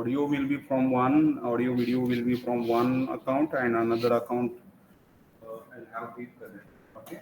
audio will be from one, audio video will be from one account, and another account will have the connect. Okay.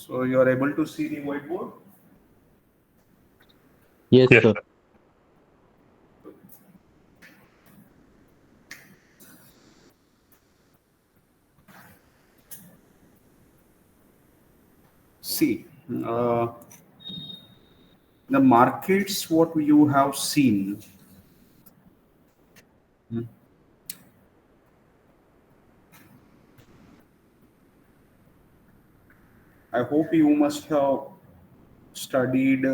So you are able to see the whiteboard? Yes, Yes, sir. sir. See, the markets, what you have seen. Hmm. I hope you must have studied.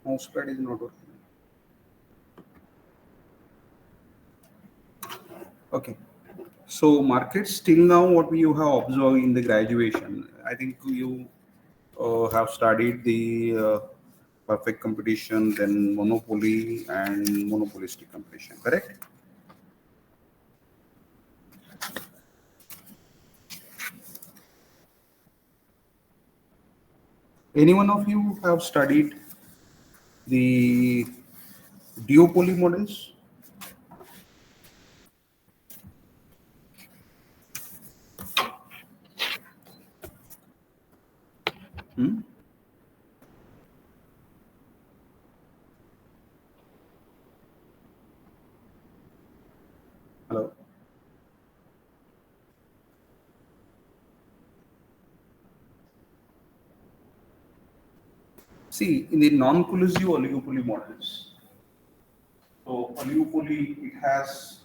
Mousepad is not working. Okay. So markets till now, what you have observed in the graduation, I think you have studied the perfect competition, then monopoly and monopolistic competition, correct? Any one of you have studied the duopoly models? Hmm? Hello. See, in the non-collusive oligopoly models, so oligopoly, it has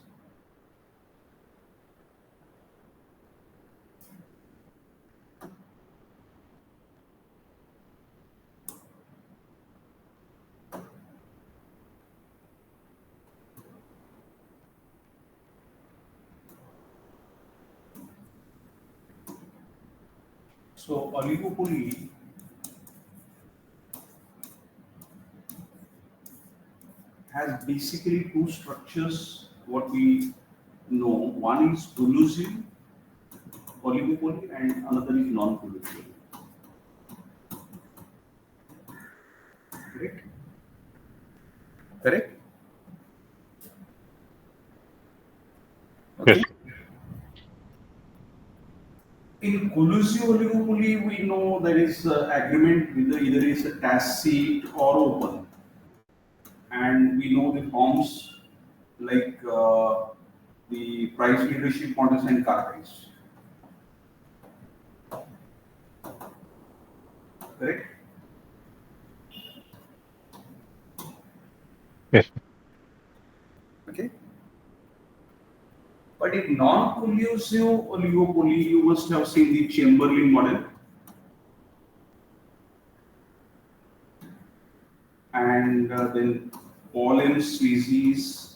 oligopoly has basically two structures. What we know, one is collusive oligopoly and another is non-collusive. Correct? Correct? Yes. Okay. In collusive oligopoly, we know there is agreement with either is a tacit or open, and we know the forms like the price leadership models and cartels. Correct? Yes. Okay. But in non-collusive oligopoly, you must have seen the Chamberlain model, and then Paul Sweezy's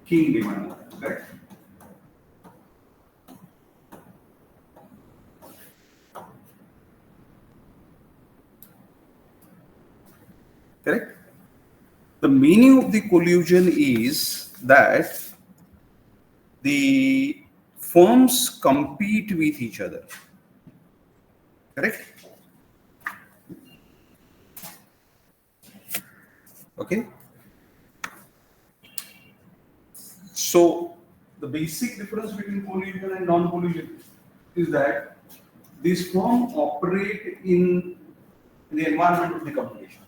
King demand model. Correct? Correct? The meaning of the collusion is that the firms compete with each other. Correct? Okay. So the basic difference between collusion and non-collusion is that these firms operate in the environment of the competition.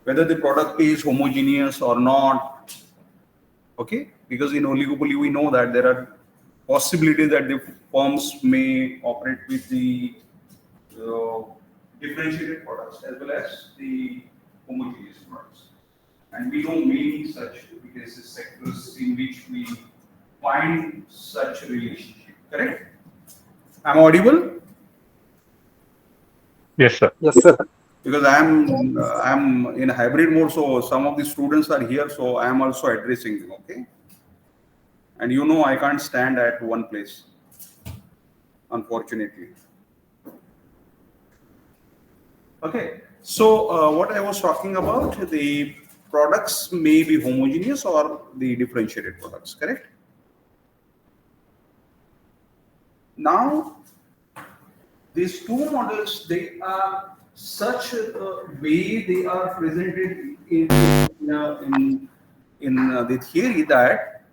Whether the product is homogeneous or not, okay? Because in oligopoly we know that there are possibilities that the firms may operate with the uh, differentiated products as well as the homogeneous products. And we know many such cases, sectors in which we find such relationship. Correct? I'm audible Yes, sir. Yes, sir. because I'm in a hybrid mode. So some of the students are here, so I am also addressing them. Okay, and you know I can't stand at one place, unfortunately. Okay, so what I was talking about, the products may be homogeneous or the differentiated products. Correct? Now these two models, they are such a way they are presented in the theory that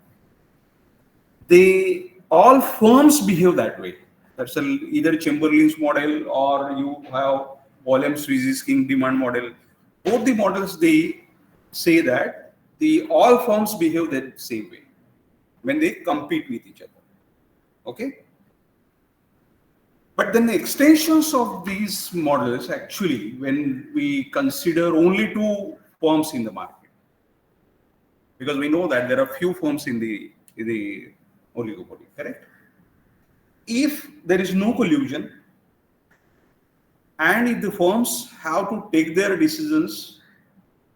they all firms behave that way. That's either Chamberlain's model or you have Williams-Sweezy's King demand model. Both the models, they say that the all firms behave the same way when they compete with each other. Okay. But then the extensions of these models actually, when we consider only two firms in the market, because we know that there are few firms in the oligopoly, correct? If there is no collusion, and if the firms have to take their decisions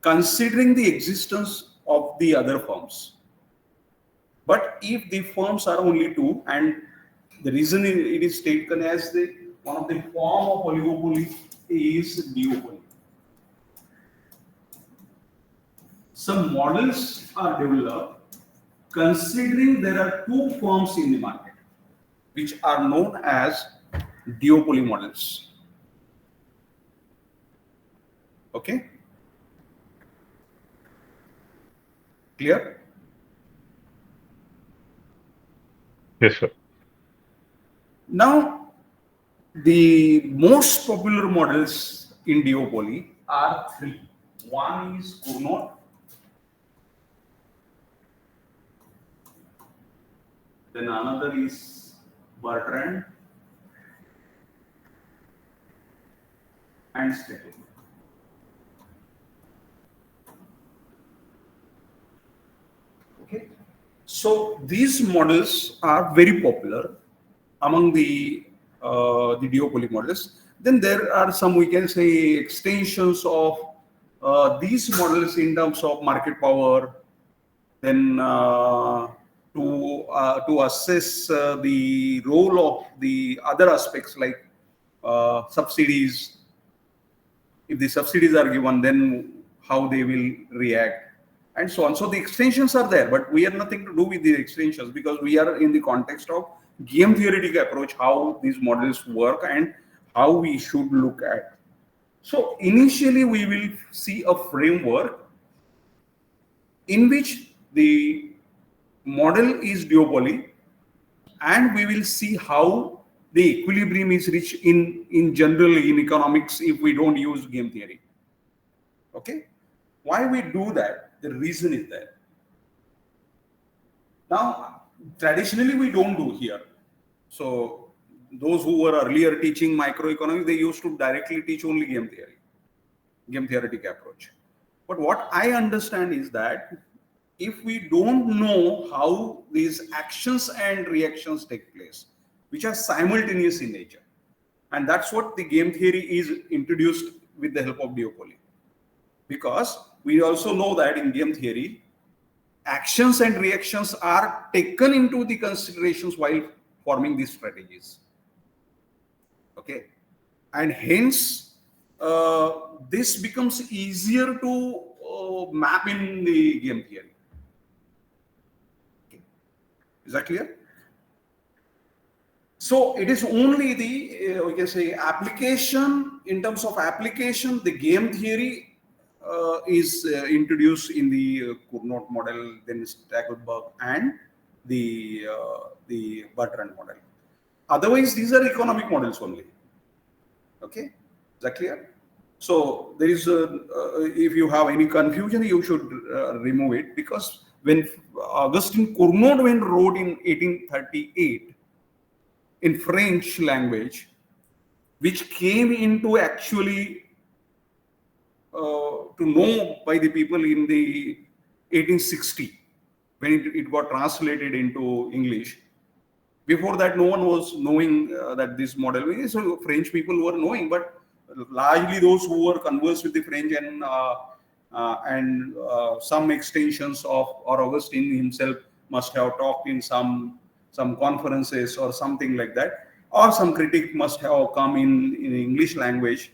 considering the existence of the other firms, but if the firms are only two, and the reason it is taken as the one of the form of oligopoly is duopoly. Some models are developed considering there are two firms in the market which are known as duopoly models. Okay? Clear? Yes, sir. Now, the most popular models in duopoly are three. One is Cournot, then another is Bertrand, and Stekel. Okay, so these models are very popular among the duopoly models. Then there are some, we can say, extensions of these models in terms of market power. Then to assess the role of the other aspects like subsidies. If the subsidies are given, then how they will react, and so on. So the extensions are there, but we have nothing to do with the extensions because we are in the context of game theoretic approach, how these models work and how we should look at. So initially we will see a framework in which the model is duopoly, and we will see how the equilibrium is reached in general in economics if we don't use game theory. Okay, why we do that? The reason is that now traditionally we don't do here. So those who were earlier teaching microeconomics, they used to directly teach only game theory, game theoretic approach. But what I understand is that if we don't know how these actions and reactions take place, which are simultaneous in nature, and that's what the game theory is introduced with the help of duopoly. Because we also know that in game theory, actions and reactions are taken into the considerations while forming these strategies. Okay, and hence this becomes easier to map in the game theory. Okay. Is that clear? So it is only the we can say application. In terms of application, the game theory is introduced in the Cournot model, then Stackelberg, and the Bertrand model. Otherwise, these are economic models only. Okay, is that clear? So there is if you have any confusion, you should remove it, because when Augustin Cournot when wrote in 1838 in French language, which came into actually to know by the people in the 1860 when it got translated into English. Before that, no one was knowing that this model. So French people were knowing, but largely those who were conversed with the French and some extensions of, or Augustine himself must have talked in some conferences or something like that, or some critic must have come in English language.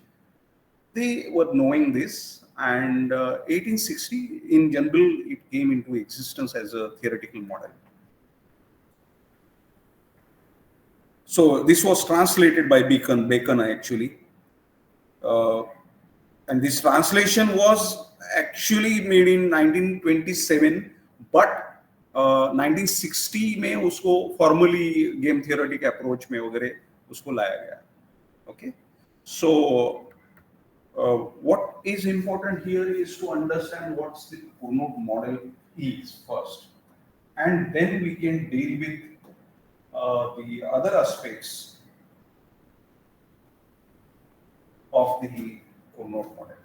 They were knowing this, and 1860 in general it came into existence as a theoretical model. So this was translated by Bacon actually, and this translation was actually made in 1927, but 1960 में उसको formally game theoretic approach में वगैरह उसको लाया गया. Okay, so what is important here is to understand what the Cournot model is first, and then we can deal with the other aspects of the Cournot model.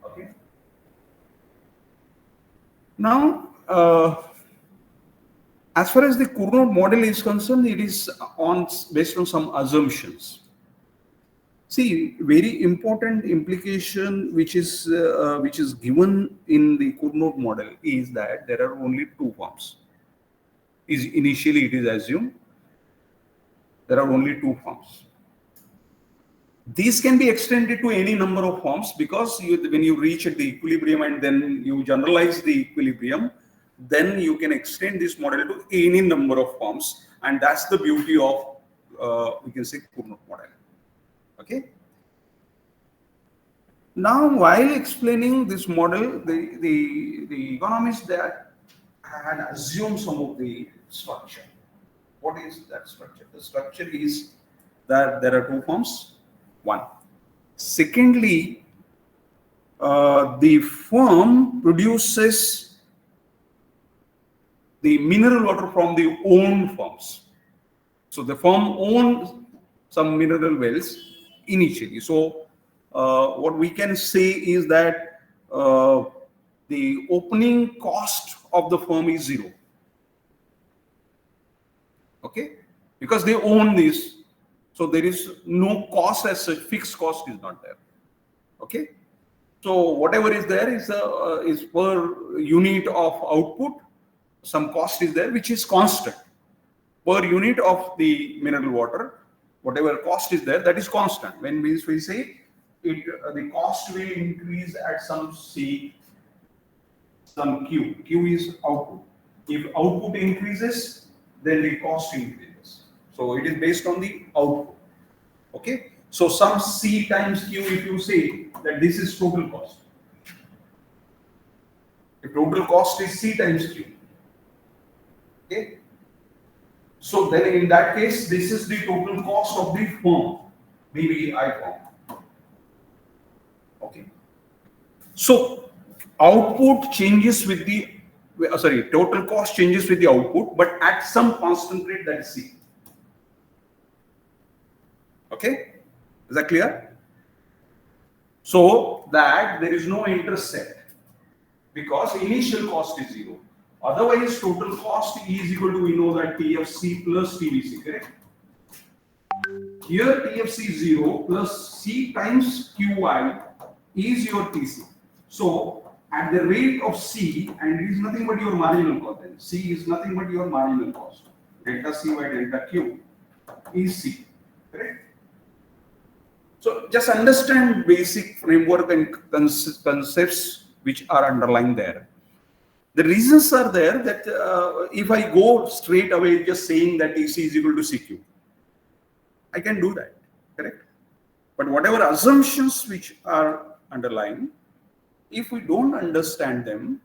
Okay. Now, as far as the Cournot model is concerned, it is based on some assumptions. See, very important implication which is given in the Cournot model is that there are only two forms. Initially it is assumed there are only two forms. These can be extended to any number of forms, because when you reach the equilibrium and then you generalize the equilibrium, then you can extend this model to any number of forms, and that's the beauty of we can say Cournot model. Okay. Now, while explaining this model, the economists that had assumed some of the structure. What is that structure? The structure is that there are two forms. One. Secondly, the firm produces the mineral water from the own firms. So the firm owns some mineral wells initially. So what we can say is that the opening cost of the firm is zero. Okay, because they own this, so there is no cost as such. Fixed cost is not there. Okay, so whatever is there is per unit of output. Some cost is there which is constant per unit of the mineral water. Whatever cost is there, that is constant. When we say it, the cost will increase at some C, some Q. Q is output. If output increases, then the cost increases. So it is based on the output. Okay. So some C times Q, if you say that this is total cost. If total cost is C times Q. Okay. So then in that case, this is the total cost of the firm, maybe I firm. Okay. So output changes with the total cost changes with the output, but at some constant rate, that is C. Okay, is that clear? So that there is no intercept, because initial cost is zero. Otherwise, total cost is equal to, we know that TFC plus TVC, correct? Here TFC is 0 plus C times QI is your TC. So at the rate of C, and it is nothing but your marginal cost, then C is nothing but your marginal cost. Delta C by delta Q is C, correct? So just understand basic framework and concepts which are underlying there. The reasons are there that if I go straight away just saying that EC is equal to CQ, I can do that, correct? But whatever assumptions which are underlying, if we don't understand them,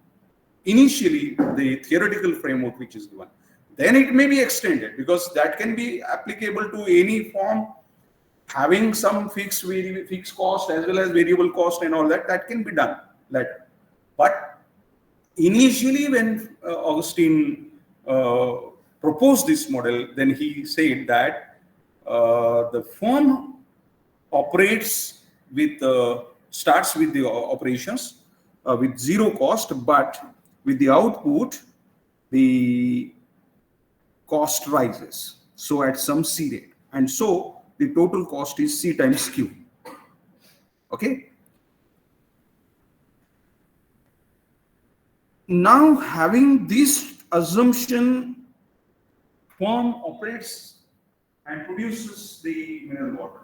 initially the theoretical framework which is given, then it may be extended, because that can be applicable to any form having some fixed cost as well as variable cost and all that, that can be done later. But initially when Augustine proposed this model, then he said that the firm operates with starts with the operations with zero cost, but with the output the cost rises, so at some C rate, and so the total cost is C times Q. Okay. Now, having this assumption, firm operates and produces the mineral water.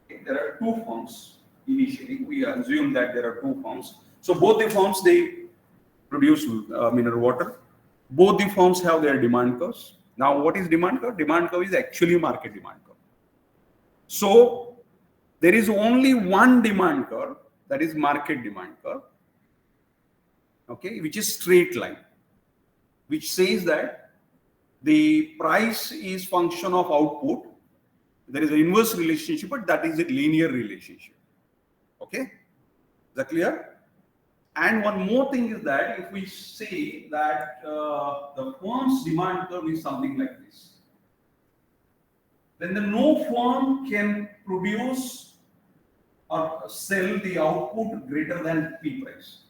Okay. There are two firms initially. We assume that there are two firms. So both the firms, they produce mineral water. Both the firms have their demand curves. Now, what is demand curve? Demand curve is actually market demand curve. So there is only one demand curve, that is market demand curve. Okay, which is straight line, which says that the price is function of output. There is an inverse relationship, but that is a linear relationship. Okay, is that clear? And one more thing is that if we say that the firm's demand curve is something like this, then no firm can produce or sell the output greater than P price.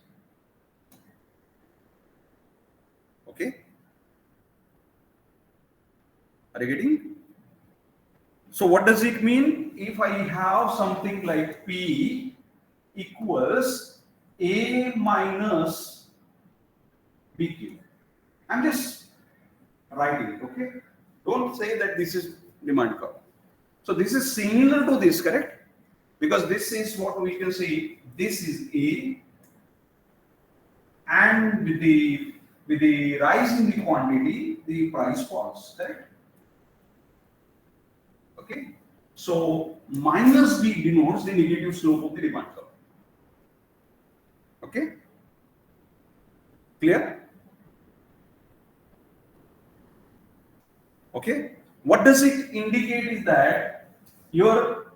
Okay, are you getting? So what does it mean? If I have something like P equals A minus BQ, I'm just writing it, okay? Don't say that this is demand curve. So this is similar to this, correct? Because this is what we can say, this is A, and with the rise in the quantity, the price falls, correct? Okay. So minus B denotes the negative slope of the demand curve. Okay. Clear? Okay. What does it indicate is that your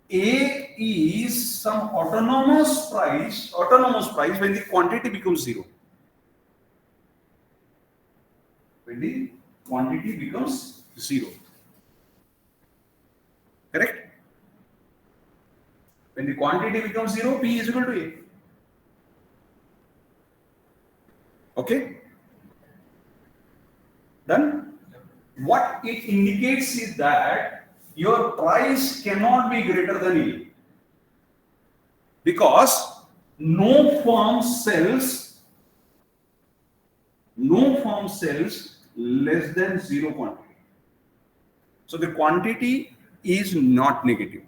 A is some autonomous price when the quantity becomes zero. When the quantity becomes zero. Correct? When the quantity becomes zero, P is equal to A. Okay? Done? What it indicates is that your price cannot be greater than A. Because no firm sells less than zero quantity. So the quantity is not negative.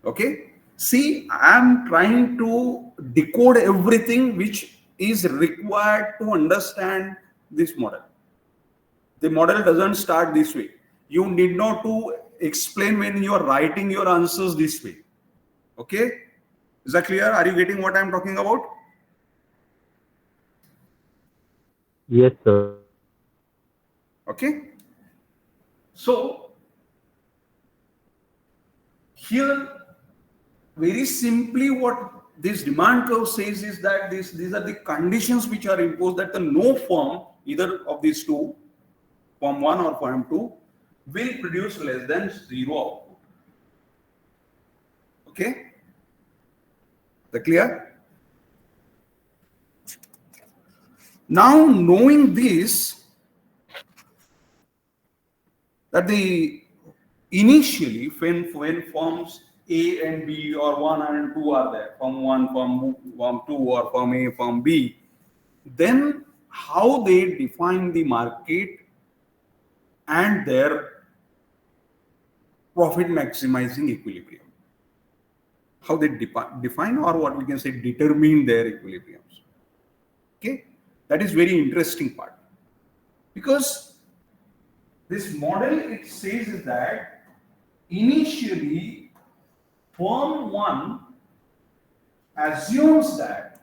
Okay? See, I am trying to decode everything which is required to understand this model. The model doesn't start this way. You need not to explain when you are writing your answers this way. Okay? Is that clear? Are you getting what I am talking about? Yes, sir. Okay? So, here, very simply what this demand curve says is that these are the conditions which are imposed that the no firm, either of these two, firm 1 or firm 2, will produce less than zero output. Okay? Is that clear? Now, knowing this, that the initially when firms A and B or 1 and 2 are there, firm 1, firm 2 or firm A, firm B, then how they define the market and their profit maximizing equilibrium. How they define, or what we can say, determine their equilibriums. Okay, that is very interesting part, because this model, it says is that initially firm 1 assumes that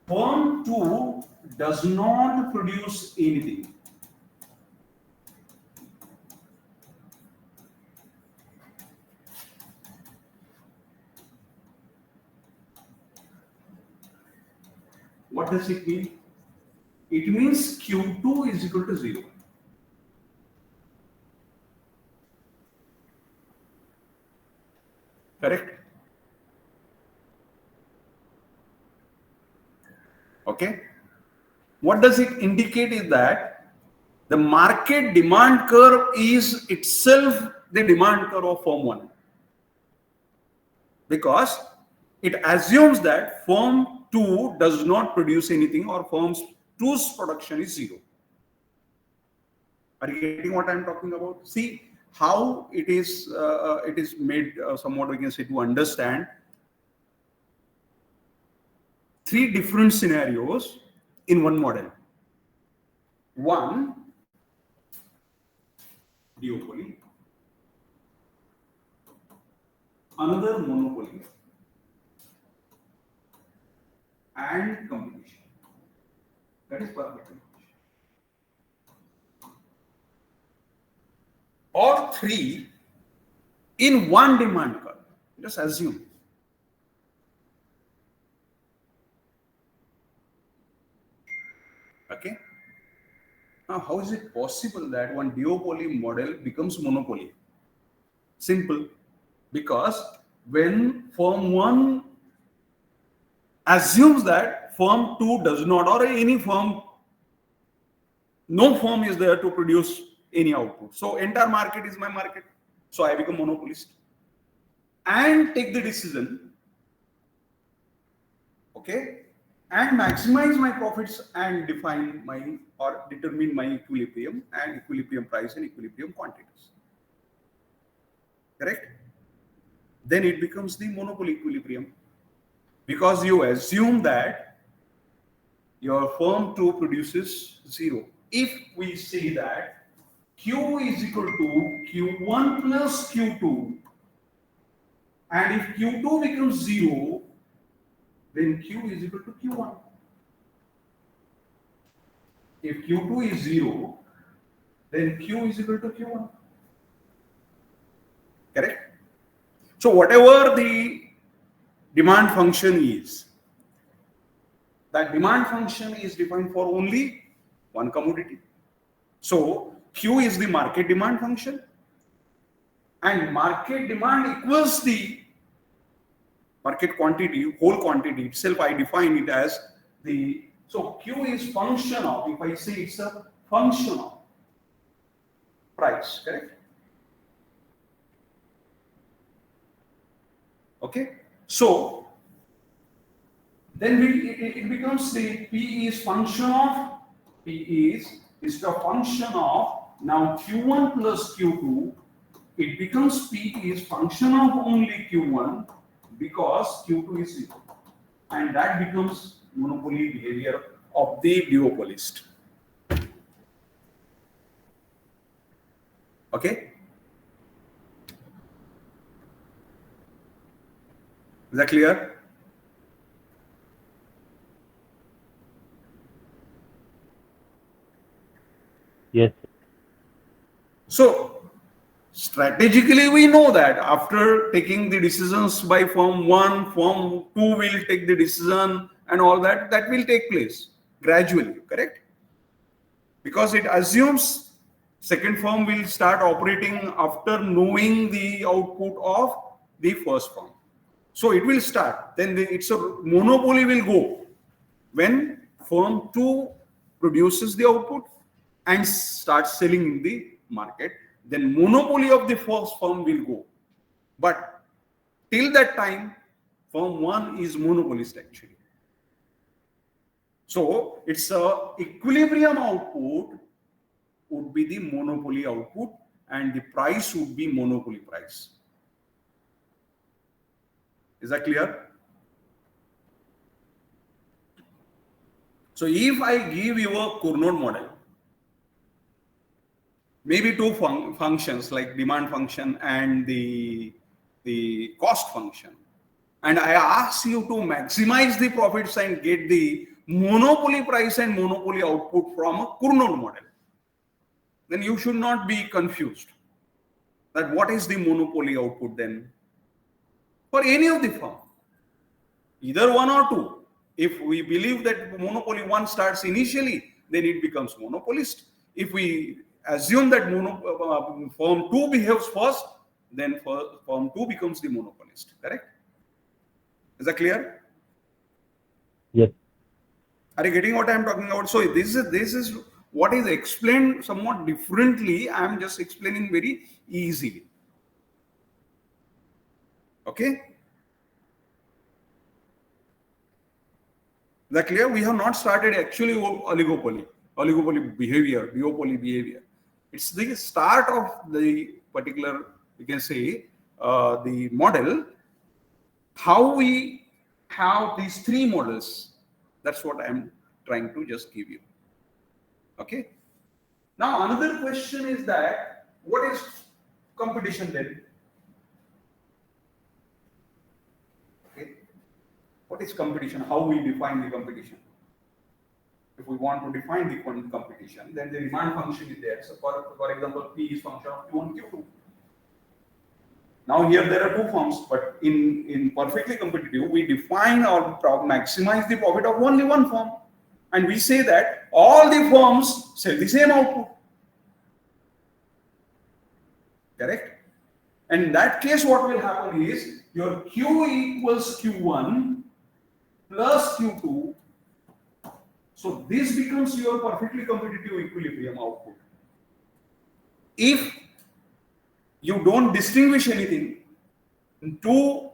firm 2 does not produce anything. What does it mean? It means Q2 is equal to 0. Correct? Okay. What does it indicate is that the market demand curve is itself the demand curve of firm 1. Because it assumes that firm 2 does not produce anything, or firm 2's production is 0. Are you getting what I am talking about? See how it is made somewhat, we can say, to understand 3 different scenarios in one model. One, duopoly. Another, monopoly. And competition. That is perfect competition. Or 3 in one demand curve. Just assume. Okay. Now, how is it possible that one duopoly model becomes monopoly? Simple. Because when firm 1 assumes that firm 2 does not, or any firm, no firm is there to produce any output. So entire market is my market. So I become monopolist and take the decision, okay, and maximize my profits and define my or determine my equilibrium and equilibrium price and equilibrium quantities. Correct? Then it becomes the monopoly equilibrium, because you assume that your firm 2 produces 0. If we say that Q is equal to Q1 plus Q2, and if Q2 becomes 0, then Q is equal to Q1. If Q2 is 0, then Q is equal to Q1. Correct? So whatever the demand function is, that demand function is defined for only one commodity. So Q is the market demand function, and market demand equals the market quantity, whole quantity itself. I define it as the, so Q is function of, if I say it's a function of price, correct? Okay, so then it becomes the P is function of, P is the function of, now Q1 plus Q2, it becomes P is function of only Q1 because Q2 is 0. And that becomes monopoly behavior of the duopolist. Okay? Is that clear? Yes. So, strategically, we know that after taking the decisions by firm 1, firm 2 will take the decision and all that, that will take place gradually, correct? Because it assumes second firm will start operating after knowing the output of the first firm. So it will start, then it's a monopoly will go when firm 2 produces the output and starts selling in the market, then monopoly of the first firm will go. But till that time, firm 1 is monopolist actually. So it's a equilibrium output would be the monopoly output and the price would be monopoly price. Is that clear? So if I give you a Cournot model, maybe two functions like demand function and the cost function, and I ask you to maximize the profits and get the monopoly price and monopoly output from a Cournot model, then you should not be confused that what is the monopoly output then for any of the firm, either 1 or 2. If we believe that monopoly 1 starts initially, then it becomes monopolist. If we assume that firm 2 behaves first, then firm 2 becomes the monopolist, correct? Is that clear? Yes. Are you getting what I am talking about? So this is what is explained somewhat differently. I am just explaining very easily. Okay? Is that clear? We have not started actually oligopoly behavior, duopoly behavior. It's the start of the particular, you can say, the model, how we have these 3 models. That's what I'm trying to just give you. Okay. Now, another question is that what is competition then? Okay. What is competition? How we define the competition? If we want to define the competition, then the demand function is there. So, for example, P is function of Q1, Q2. Now here there are 2 firms, but in perfectly competitive, we define or maximize the profit of only 1 firm. And we say that all the firms sell the same output. Correct? And in that case, what will happen is your Q equals Q1 plus Q2. So this becomes your perfectly competitive equilibrium output. If you don't distinguish anything, 2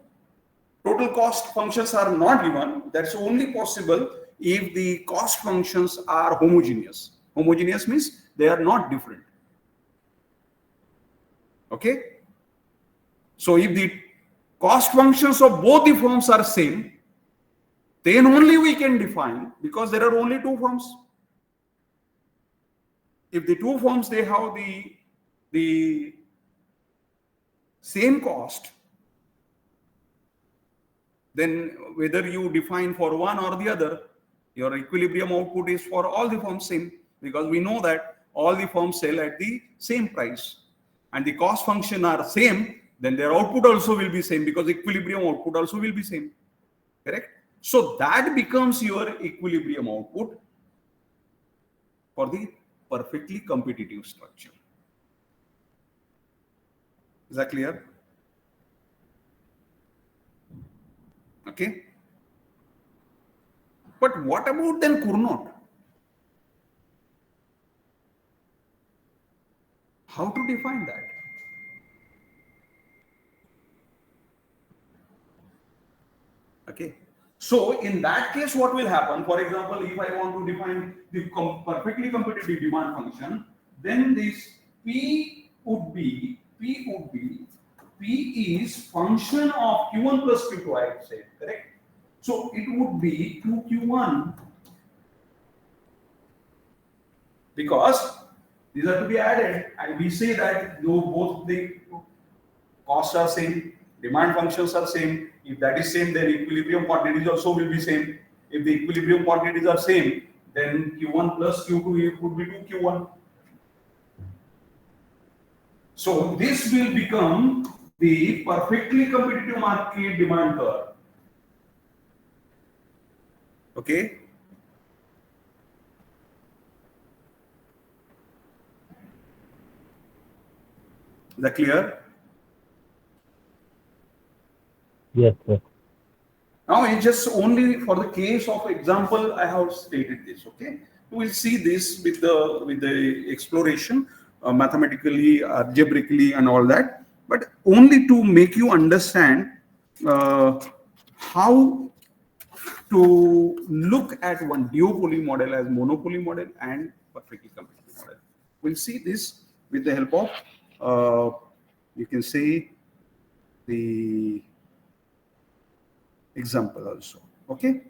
total cost functions are not given, that's only possible if the cost functions are homogeneous. Homogeneous means they are not different. Okay. So if the cost functions of both the firms are same, then only we can define, because there are only two firms. If the two firms, they have the same cost, then whether you define for one or the other, your equilibrium output is for all the firms same, because we know that all the firms sell at the same price and the cost function are same, then their output also will be same, because equilibrium output also will be same. Correct? So that becomes your equilibrium output for the perfectly competitive structure. Is that clear? Okay. But what about then Cournot? How to define that? Okay. So in that case, what will happen? For example, if I want to define the perfectly competitive demand function, then this P is function of Q1 plus Q2, I would say, correct? So it would be 2Q1, because these are to be added, and we say that though both the costs are same, demand functions are same. If that is same, then equilibrium quantities also will be same. If the equilibrium quantities are same, then Q1 plus Q2 would be 2Q1. So this will become the perfectly competitive market demand curve. Okay. Is that clear? Yes, sir. Now it's just only for the case of example I have stated this. Okay, we will see this with the exploration, mathematically, algebraically, and all that. But only to make you understand how to look at one duopoly model as monopoly model and perfectly competitive model. We'll see this with the help of you can say the example also. Okay.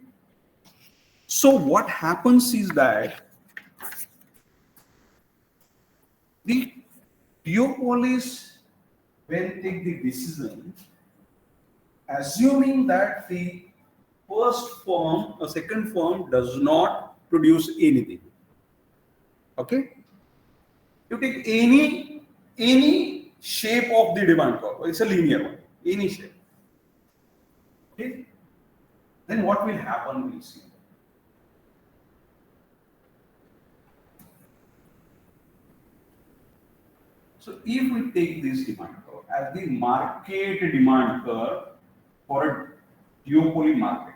So what happens is that the duopolies, when take the decision, assuming that the first firm or second firm does not produce anything. Okay. You take any shape of the demand curve. It's a linear one. Any shape. Okay. Then what will happen, we'll see. So if we take this demand curve as the market demand curve for a duopoly market,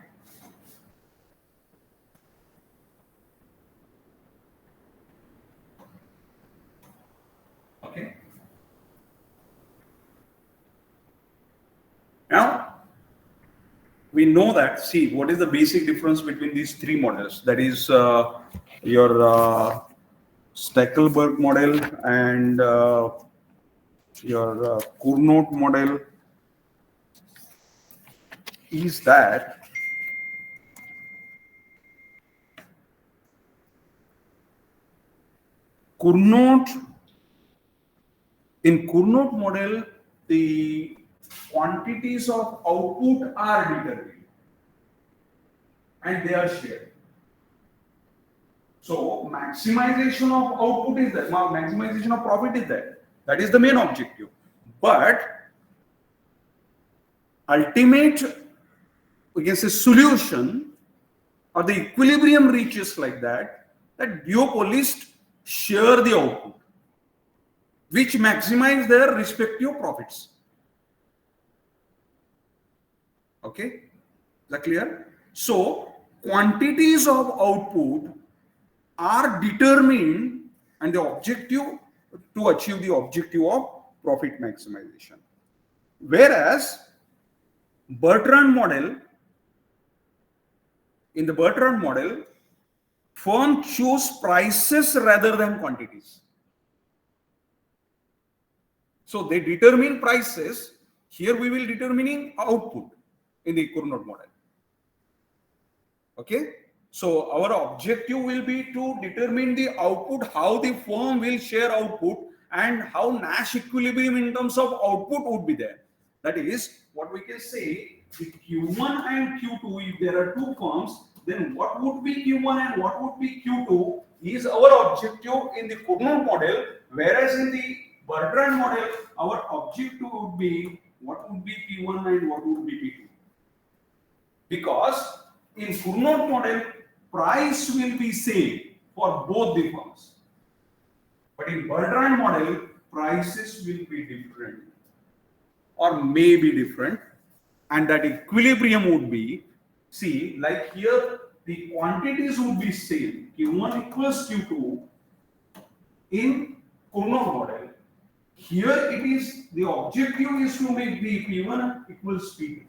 okay. Now we know that, see, what is the basic difference between these three models? That is your Stackelberg model and your Cournot model is that in Cournot model, the quantities of output are determined and they are shared. So maximization of output is there, maximization of profit is there. That is the main objective. But ultimate, we can say, solution or the equilibrium reaches like that duopolists share the output, which maximize their respective profits. Okay, is that clear? So quantities of output are determined and the objective to achieve the objective of profit maximization. Whereas Bertrand model In the Bertrand model, firm choose prices rather than quantities. So they determine prices. Here we will determining output in the Cournot model. Okay. So our objective will be to determine the output, how the firm will share output, and how Nash equilibrium in terms of output would be there. That is what we can say, the Q1 and Q2, if there are two firms, then what would be Q1 and what would be Q2 is our objective in the Cournot model, whereas in the Bertrand model, our objective would be what would be P1 and what would be P2. Because in Cournot model, price will be same for both the firms. But in Bertrand model, prices will be different or may be different, and that equilibrium would be, see, like here the quantities would be same, Q1 equals Q2 in Cournot model. Here it is, the objective is to make the P1 equals P2.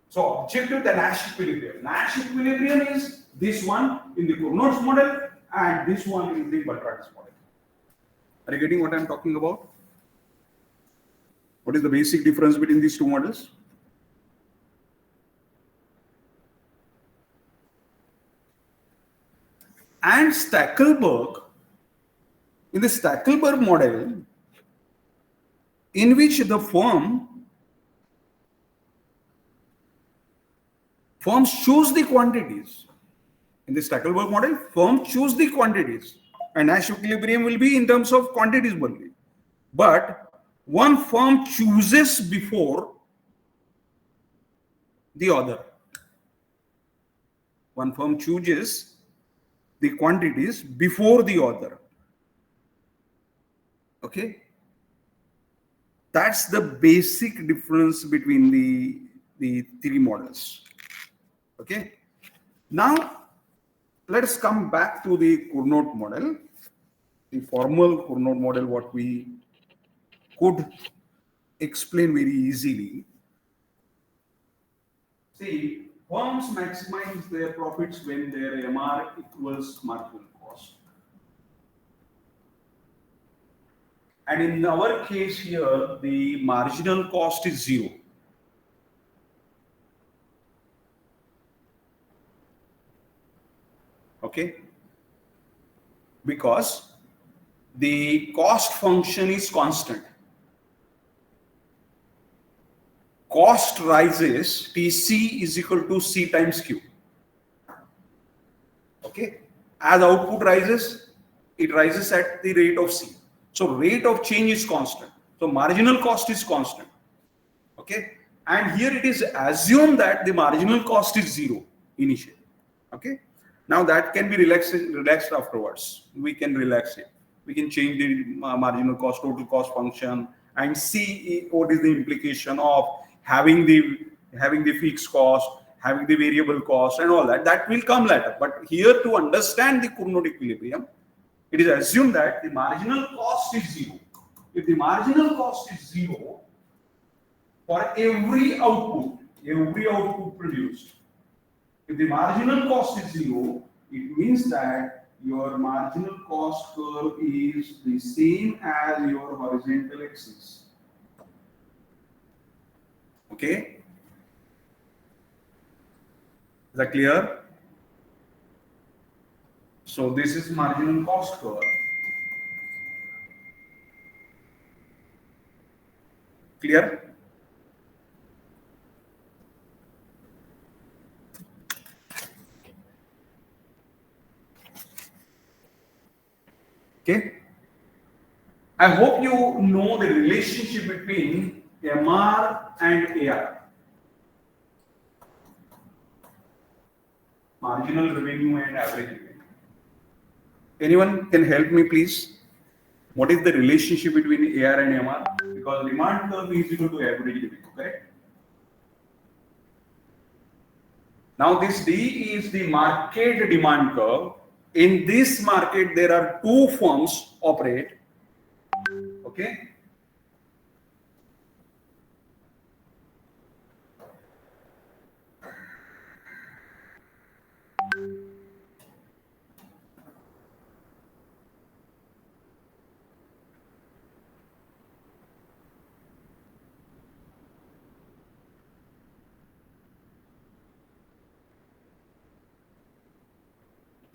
So objective the Nash equilibrium. Nash equilibrium is this one in the Cournot's model and this one in the Bertrand's model. Are you getting what I am talking about? What is the basic difference between these two models? And Stackelberg, in the Stackelberg model, in which the firms choose the quantities. In the Stackelberg model, firms choose the quantities, and Nash equilibrium will be in terms of quantities only. But one firm chooses before the other. One firm chooses the quantities before the other. Okay? That's the basic difference between the three models. Okay? Now, let us come back to the Cournot model, the formal Cournot model, what we could explain very easily. See, firms maximize their profits when their MR equals marginal cost. And in our case here, the marginal cost is 0. Okay? Because the cost function is constant. Cost rises, TC is equal to C times Q. Okay? As output rises, it rises at the rate of C. So rate of change is constant. So marginal cost is constant. Okay? And here it is assumed that the marginal cost is 0 initially. Okay? Now that can be relaxed afterwards. We can relax it. We can change the marginal cost, total cost function, and see what is the implication of having the fixed cost, having the variable cost, and all that. That will come later. But here, to understand the Cournot equilibrium, it is assumed that the marginal cost is 0. If the marginal cost is 0 for every output produced, if the marginal cost is 0, it means that your marginal cost curve is the same as your horizontal axis. Okay? Is that clear? So this is marginal cost curve. Clear? Okay. I hope you know the relationship between MR and AR. Marginal revenue and average revenue. Anyone can help me, please? What is the relationship between AR and MR? Because demand curve is equal to average revenue, correct? Now this D is the market demand curve. In this market, there are two firms operate. Okay.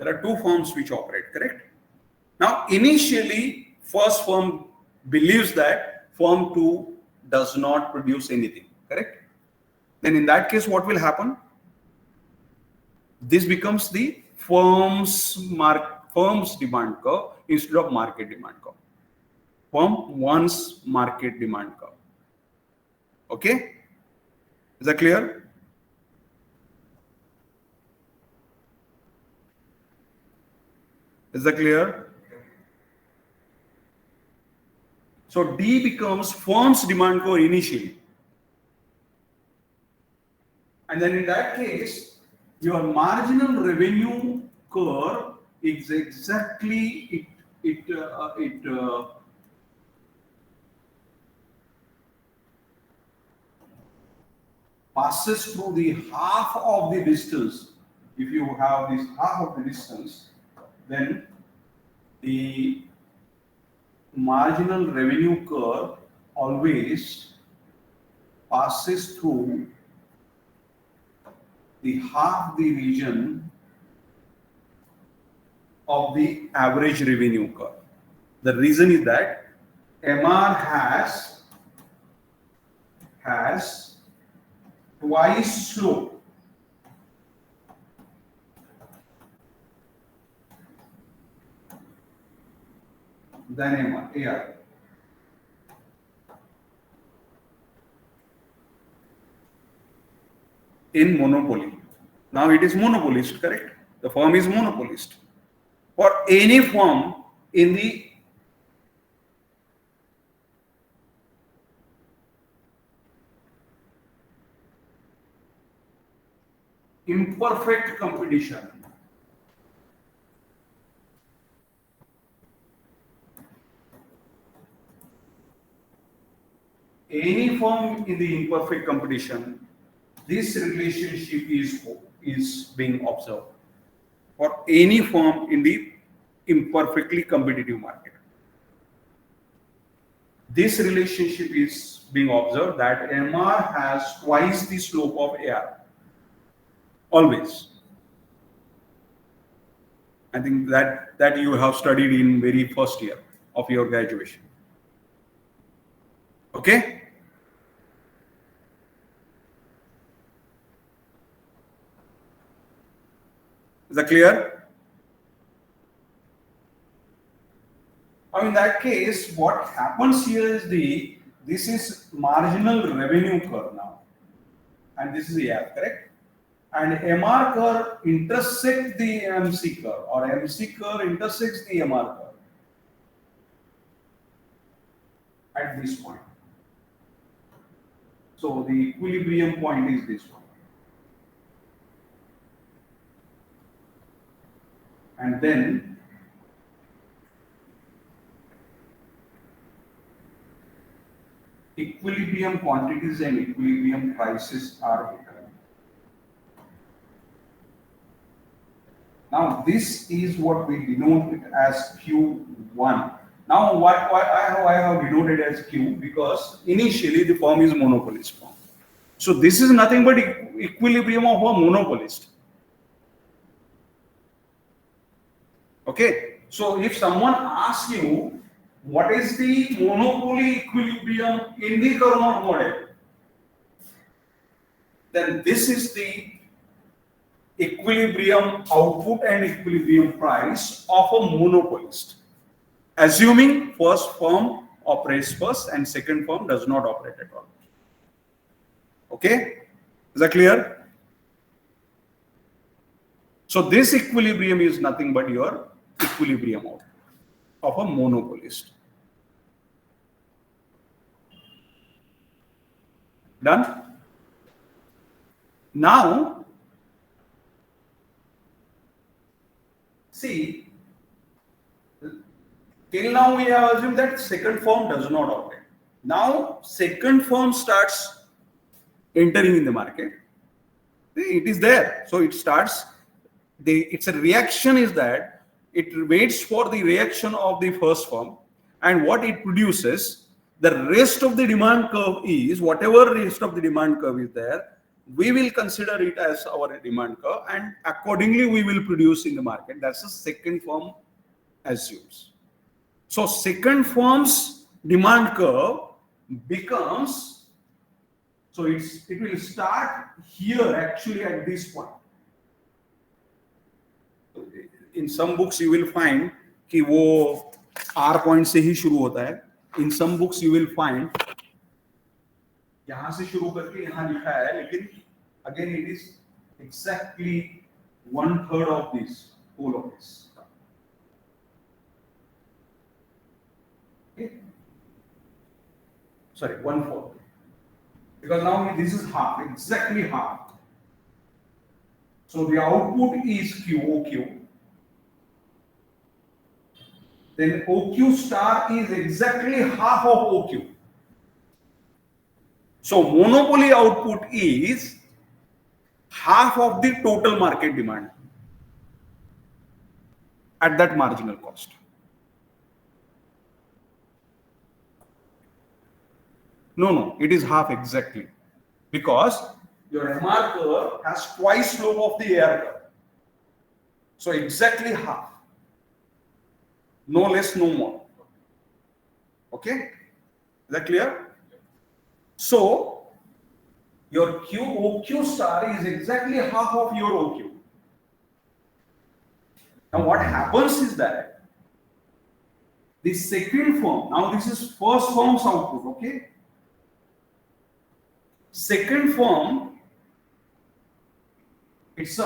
There are two firms which operate, correct? Now, initially, first firm believes that firm 2 does not produce anything, correct? Then in that case, what will happen? This becomes the firm's demand curve instead of market demand curve. Firm 1's market demand curve. Okay? Is that clear? Is that clear? So D becomes firm's demand curve initially. And then in that case, your marginal revenue curve is exactly passes through the half of the distance. If you have this half of the distance, then the marginal revenue curve always passes through the half the region of the average revenue curve. The reason is that MR has twice slope than AR. In monopoly. Now it is monopolist, correct? The firm is monopolist. For any firm in the imperfect competition, any firm in the imperfect competition, this relationship is being observed for any firm in the imperfectly competitive market. This relationship is being observed that MR has twice the slope of AR. Always. I think that you have studied in very first year of your graduation. Okay? Is that clear? Now in that case, what happens here is this is marginal revenue curve now. And this is AR, correct? And MR curve intersects the MC curve, or MC curve intersects the MR curve at this point. So the equilibrium point is this one. And then equilibrium quantities and equilibrium prices are determined. Now this is what we denote it as Q1. Now why I have denoted as Q? Because initially the firm is monopolist firm. So this is nothing but equilibrium of a monopolist. Okay, so if someone asks you what is the monopoly equilibrium in the Carnot model, then this is the equilibrium output and equilibrium price of a monopolist, assuming first firm operates first and second firm does not operate at all. Okay, is that clear? So this equilibrium is nothing but your equilibrium output of a monopolist. Done? Now, see, till now we have assumed that second firm does not operate. Now, second firm starts entering in the market. It is there. So it starts, its a reaction is that it waits for the reaction of the first firm, and what it produces, the rest of the demand curve is, whatever rest of the demand curve is there, we will consider it as our demand curve, and accordingly we will produce in the market. That's the second firm assumes. So second firm's demand curve becomes, so it will start here actually at this point. In some books you will find कि वो R point से ही शुरू होता है. In some books you will find यहाँ से शुरू करके यहाँ लिखा है, लेकिन again it is exactly 1/3 of this, whole of this. Okay. Sorry, 1/4. Because now this is half, exactly half. So the output is OQ. Then OQ star is exactly half of OQ. So monopoly output is half of the total market demand at that marginal cost. No, it is half exactly, because your MR curve has twice slope of the AR curve. So exactly half. No less, no more. Okay? Is that clear? So your OQ star is exactly half of your OQ. Now what happens is that the second firm, now this is first firm's output, okay? Second firm, this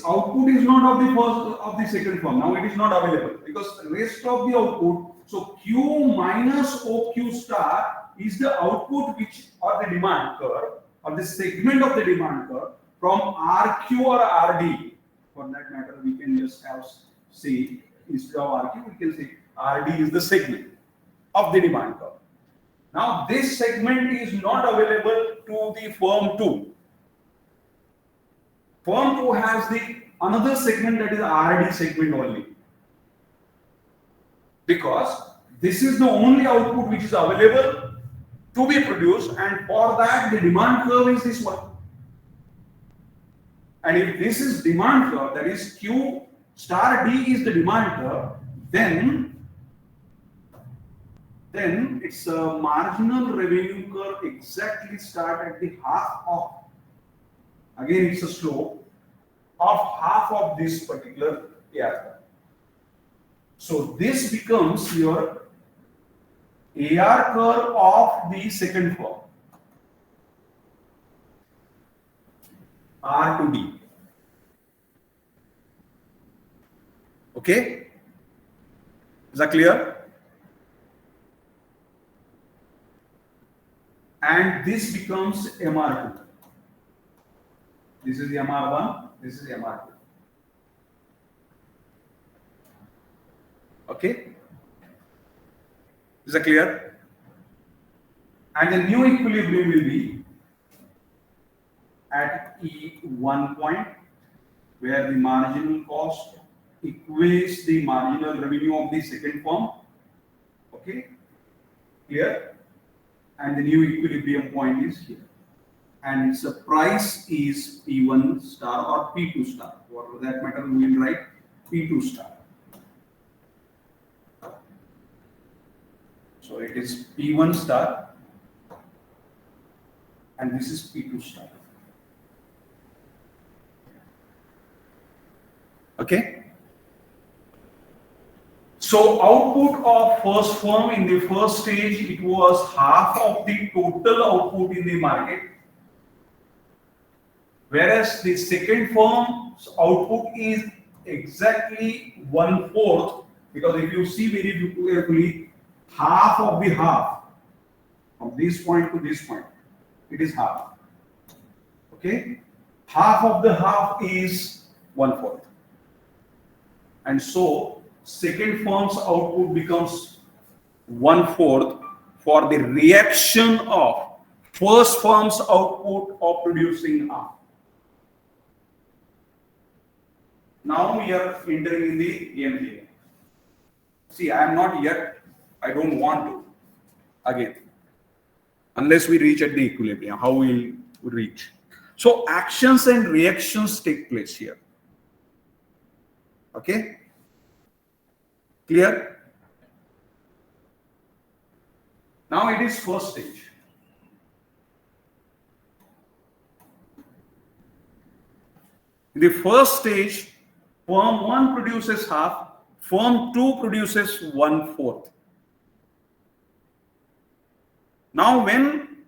output is not of the first of the second firm. Now it is not available because the rest of the output, so Q minus OQ star is the output which, or the demand curve, or the segment of the demand curve from RQ or RD. For that matter, we can just have say instead of RQ, we can say RD is the segment of the demand curve. Now this segment is not available to the firm 2. Firm 2 has the another segment, that is RD segment only. Because this is the only output which is available to be produced, and for that the demand curve is this one. And if this is demand curve, that is Q star D is the demand curve, then it's a marginal revenue curve exactly start at the half of, again it's a slope of half of this particular AR curve. So this becomes your AR curve of the second firm, R to D. Okay? Is that clear? And this becomes MR2. This is MR1, this is MR2. Okay? Is that clear? And the new equilibrium will be at E1 point, where the marginal cost equates the marginal revenue of the second firm. Okay? Clear? And the new equilibrium point is here. And its price is P1 star or P2 star. For that matter, we will write P2 star. So it is P1 star and this is P2 star. Okay? So output of first firm in the first stage, it was half of the total output in the market. Whereas the second firm's output is exactly 1/4, because if you see very carefully, half of the half, from this point to this point, it is half. Okay? Half of the half is 1/4. And so, second firm's output becomes 1/4 for the reaction of first firm's output of producing half. Now we are entering in the EMPA. See, I am not yet, I don't want to, again, unless we reach at the equilibrium. How will we reach? So actions and reactions take place here. Okay? Clear? Now it is first stage. In the first stage, firm 1 produces half, firm 2 produces 1/4. Now when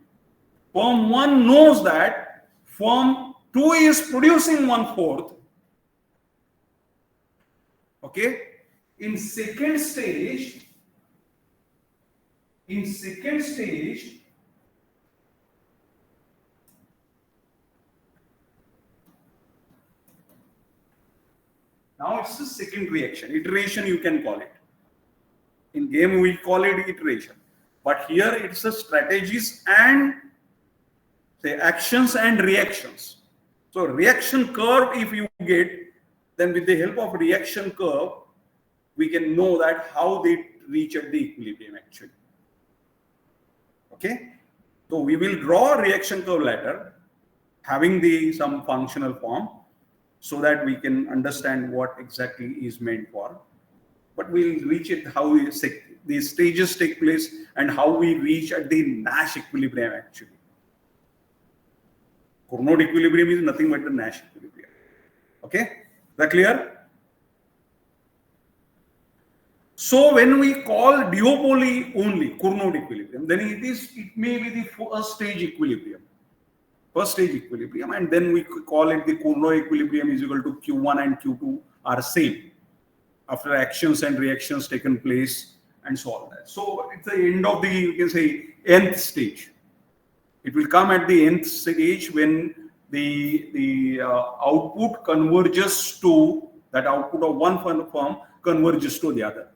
firm 1 knows that firm 2 is producing 1/4, okay, in second stage, now it's the second reaction, iteration you can call it. In game we call it iteration, but here it's a strategies and say actions and reactions. So reaction curve if you get, then with the help of reaction curve, we can know that how they reach at the equilibrium actually. Okay, so we will draw a reaction curve later, having the some functional form, so that we can understand what exactly is meant for. But we'll reach it how the stages take place and how we reach at the Nash equilibrium actually. Cournot equilibrium is nothing but the Nash equilibrium. Okay, is that clear? So when we call duopoly only Cournot equilibrium, then it may be the first stage equilibrium. And then we call it the Cournot equilibrium is equal to Q1 and Q2 are same after actions and reactions taken place and so on that. So it's the end of the, you can say, nth stage. It will come at the nth stage when the output converges to, that output of one firm converges to the other.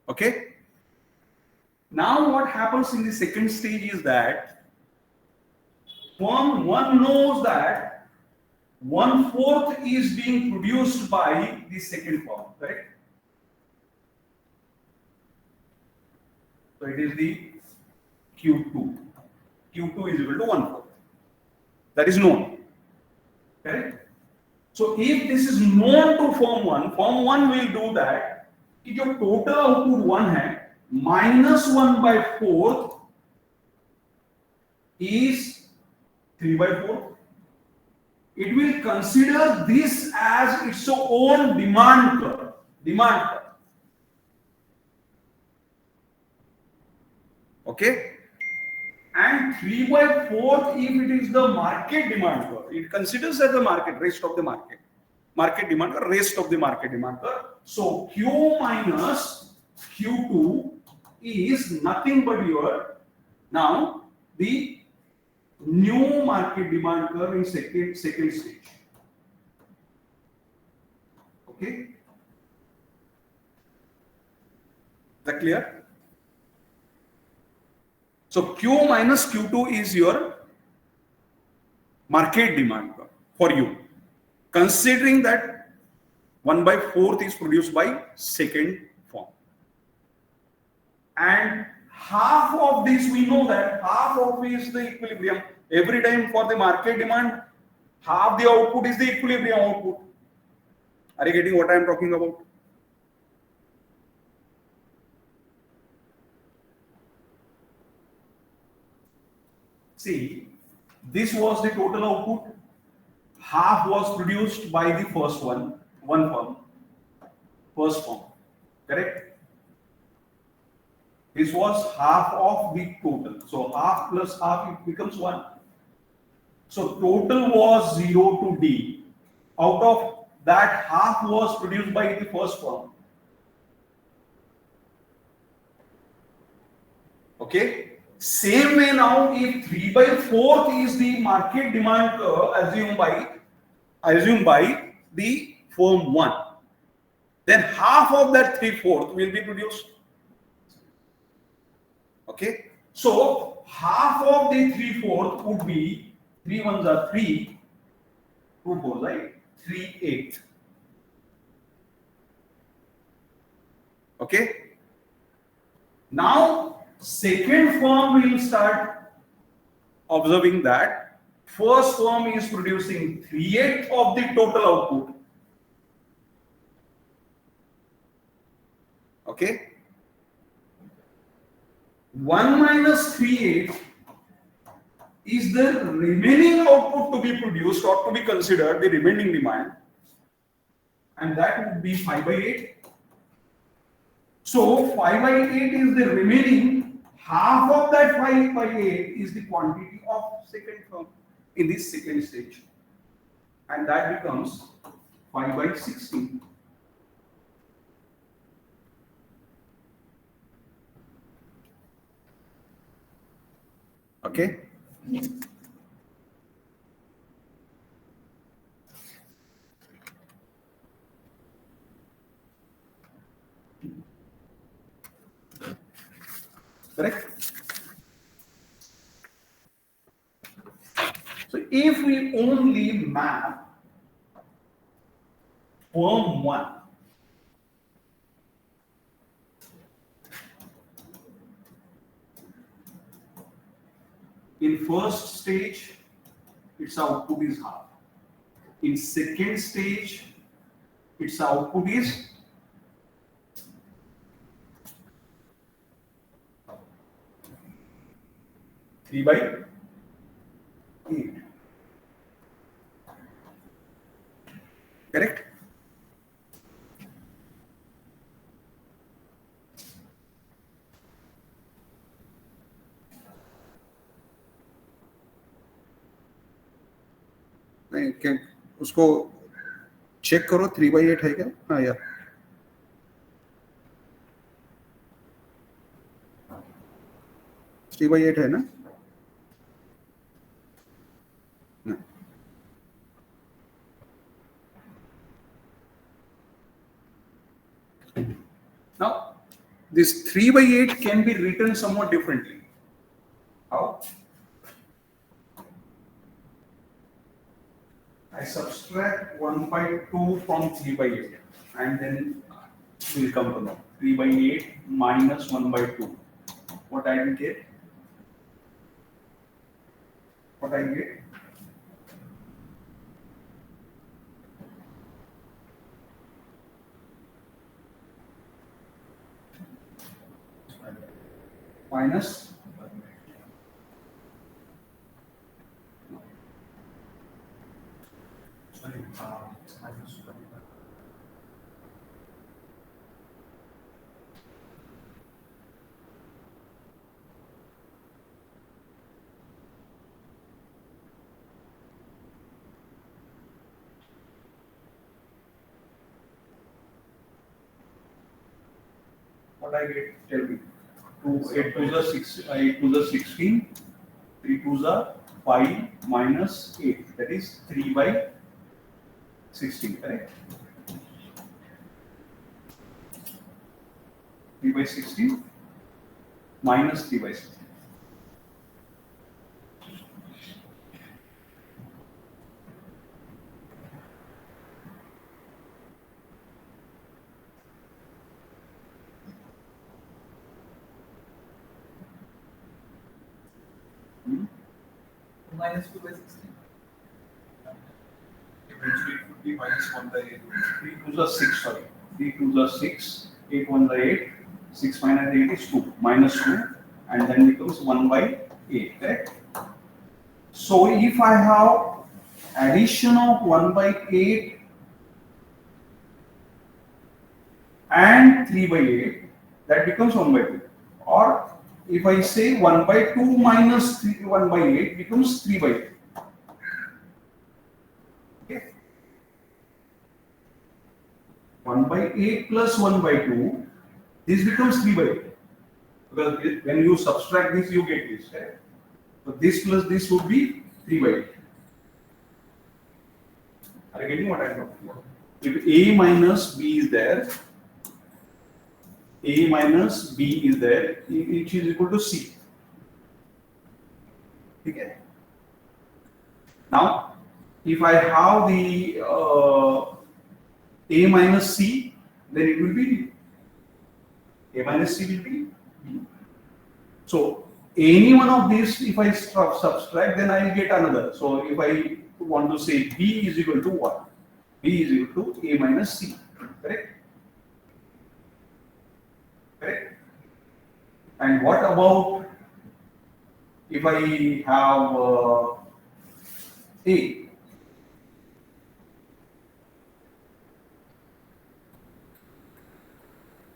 Okay. Now what happens in the second stage is that firm 1 knows that 1/4 is being produced by the second firm, correct? So it is the Q2. Q2 is equal to 1/4. That is known, correct? So if this is known to firm 1 will do that. कि जो total output 1 है -1/4 is 3/4. It will consider this as its own demand curve. Okay, and 3/4 if it is the market demand curve, it considers as the rest of the market demand curve, rest of the market demand curve. So Q minus Q2 is nothing but your now the new market demand curve in second stage. Okay, is that clear? So Q minus Q2 is your market demand curve for you, considering that 1/4 is produced by second form. And half of this, we know that half of is the equilibrium. Every time for the market demand, half the output is the equilibrium output. Are you getting what I am talking about? See, this was the total output. Half was produced by the first first firm, correct? This was half of the total. So half plus half, it becomes 1. So total was 0 to D. Out of that, half was produced by the first firm. Okay. Same way now, if 3/4 is the market demand curve assumed by the firm 1, then half of that 3/4 will be produced. Okay, so half of the 3/4 would be 3 ones are 3, 2 4 right, 3/8. Okay, now second firm will start observing that first firm is producing 3/8 of the total output. Okay. 1 minus 3/8 is the remaining output to be produced or to be considered the remaining demand, and that would be 5/8. So 5/8 is the remaining, half of that 5/8 is the quantity of second firm in this second stage, and that becomes 5/16. Okay. Correct? So if we only map firm 1, in first stage, its output is half. In second stage, its output is 3/8. Correct? नहीं क्या उसको check करो 3/8 है क्या? हाँ यार 3/8 है ना? Now, this 3/8 can be written somewhat differently. How? I subtract 1/2 from 3/8, and then we'll come to know 3/8 minus 1/2. What I will get? What I get? Minus what I get? Tell me. 8 to the 6, 8 to the 16, 3 to the 5 minus 8. That is 3/16. Correct? 3/16 minus 3/16. Minus 2/16. Eventually it would be minus 1/8. 3 to the 6, sorry. 3 to the 6, 8 1 the 8, 6 minus 8 is 2, minus 2, and then becomes 1/8, correct? So if I have addition of 1/8 and 3/8, that becomes 1/2. Or if I say 1/2 minus 1/8 becomes 3/8. Okay. 1/8 plus 1/2, this becomes 3/8. Because when you subtract this, you get this. Right? So this plus this would be 3/8. Are you getting what I'm talking about? If A minus B is there, A minus B is there, which is equal to C. Okay. Now, if I have the A minus C, then it will be A minus C will be B. So any one of these, if I subtract, then I will get another. So if I want to say B is equal to what? B is equal to A minus C, correct? Correct? And what about if I have A?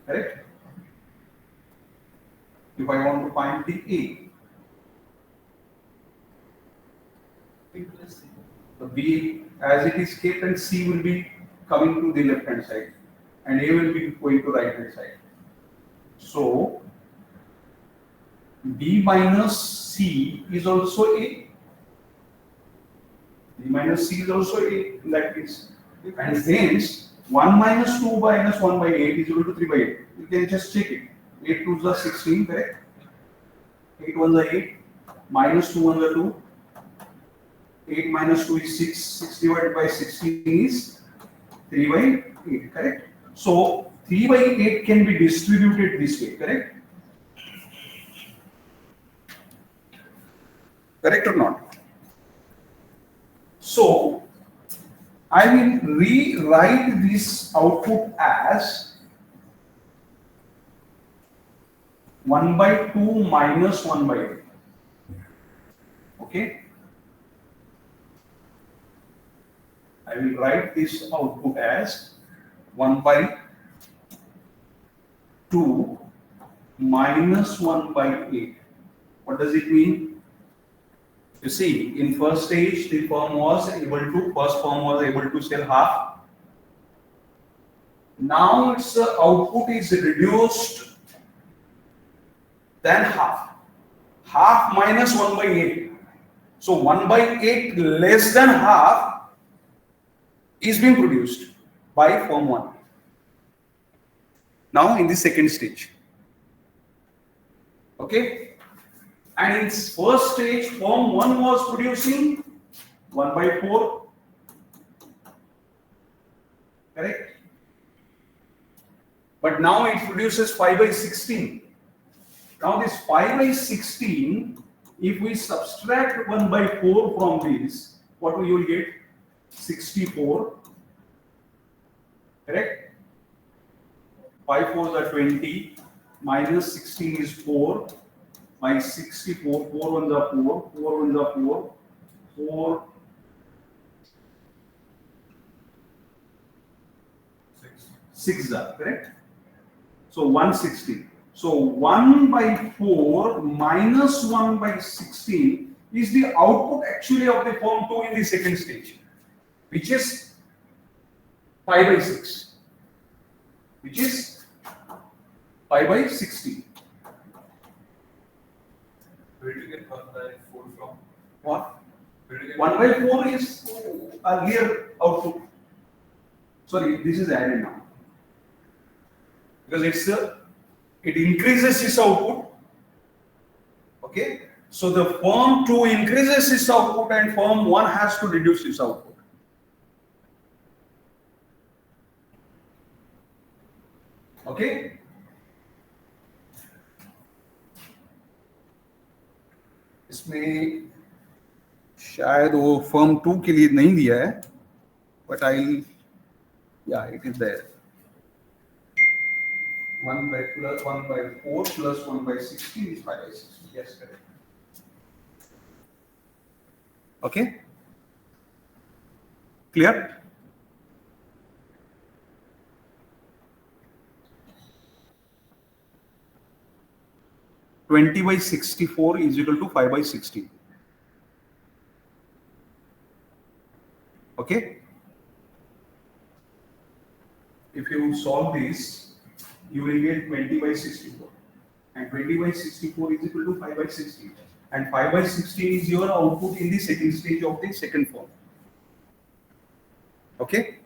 Correct? If I want to find the A, the B as it is kept and C will be coming to the left hand side and A will be going to right hand side. So B minus C is also A. B minus C is also A in that case. And hence 1 minus 2 minus 1 by 8 is equal to 3 by 8. You can just check it. 8 2s are 16, correct? 8 1s are 8, minus 2 1s are 2. 8 minus 2 is 6, 6 divided by 16 is 3 by 8, correct? So 3 by 8 can be distributed this way, correct? Correct or not? So I will rewrite this output as 1 by 2 minus 1 by 8. Okay? I will write this output as 1 by 2 minus 1 by 8. What does it mean? You see, in first stage, the firm was able to sell half. Now its output is reduced than half. Half minus 1 by 8. So 1 by 8 less than half is being produced by firm 1. Now in the second stage. Okay? And in first stage, firm 1 was producing 1 by 4. Correct? But now it produces 5 by 16. Now this 5 by 16, if we subtract 1 by 4 from this, what will you get? 64. Correct? 5 4s are 20, minus 16 is 4, by 64, 4 1s are 4, 4 1s are 4, 4, 6 are, correct? So 160. So 1 by 4 minus 1 by 16 is the output actually of the firm 2 in the second stage, which is 5 by 6, which is 5 by 16. Where did you get 1 by 4 from? What? Where did you get 1 by 4 is earlier output. Sorry, this is added now. Because it increases its output. Okay? So the firm 2 increases its output and firm 1 has to reduce its output. Okay? इसमें शायद वो firm 2 के लिए नहीं दिया है, but it is there. 1 by 4 plus 1 by 16 is 5 by 16. Yes, correct. Okay? Clear? (20 by 64 is equal to 5 by 16. Okay? If you solve this, you will get 20 by 64. And 20 by 64 is equal to 5 by 16. And 5 by 16 is your output in the second stage of the second form. Okay?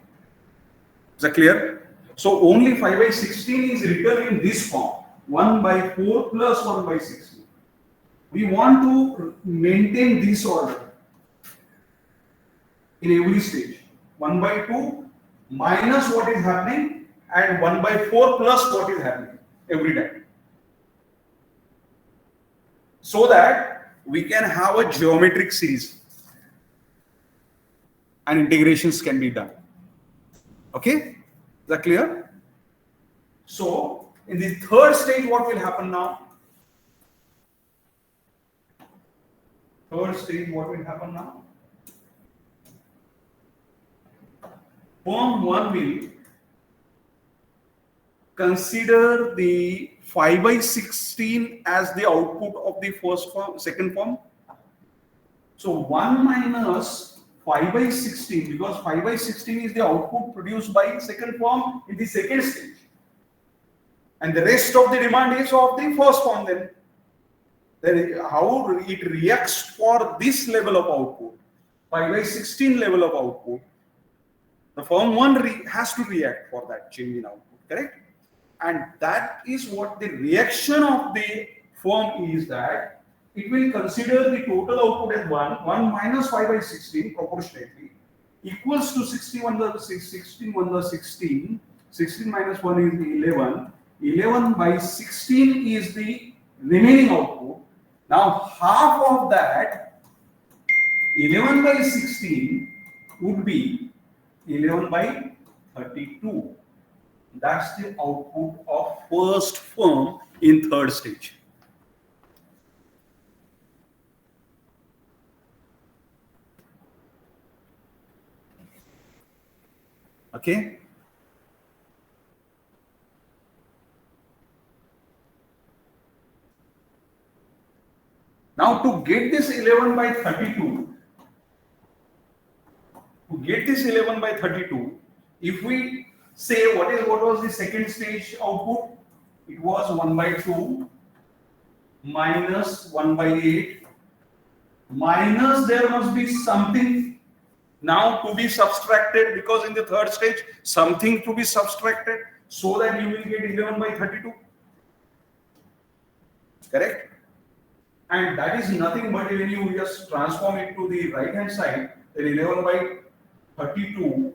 Is that clear? So only 5 by 16 is written in this form. 1 by 4 plus 1 by 16. We want to maintain this order in every stage. 1 by 2 minus what is happening and 1 by 4 plus what is happening every time. so that we can have a geometric series and integrations can be done. Okay, is that clear? So in the third stage, what will happen now? Third stage, what will happen now? Firm 1 will consider the 5/16 as the output of the first form, second form. So 1 minus 5/16, because 5/16 is the output produced by second form in the second stage. And the rest of the demand is of the first form then. Then how it reacts for this level of output, 5/16 level of output, the firm 1 has to react for that change in output, correct? And that is what the reaction of the firm is, that it will consider the total output as 1 minus 5/16 proportionately equals to 16 minus 1 is 11. 11 by 16 is the remaining output. Now half of that 11 by 16 would be 11 by 32. That's the output of first firm in third stage. Okay. Now to get this 11 by 32, if we say what was the second stage output, it was 1 by 2 minus 1 by 8 minus there must be something now to be subtracted, because in the third stage something to be subtracted, so that you will get 11 by 32, correct? And that is nothing but when you just transform it to the right hand side, then 11 by 32,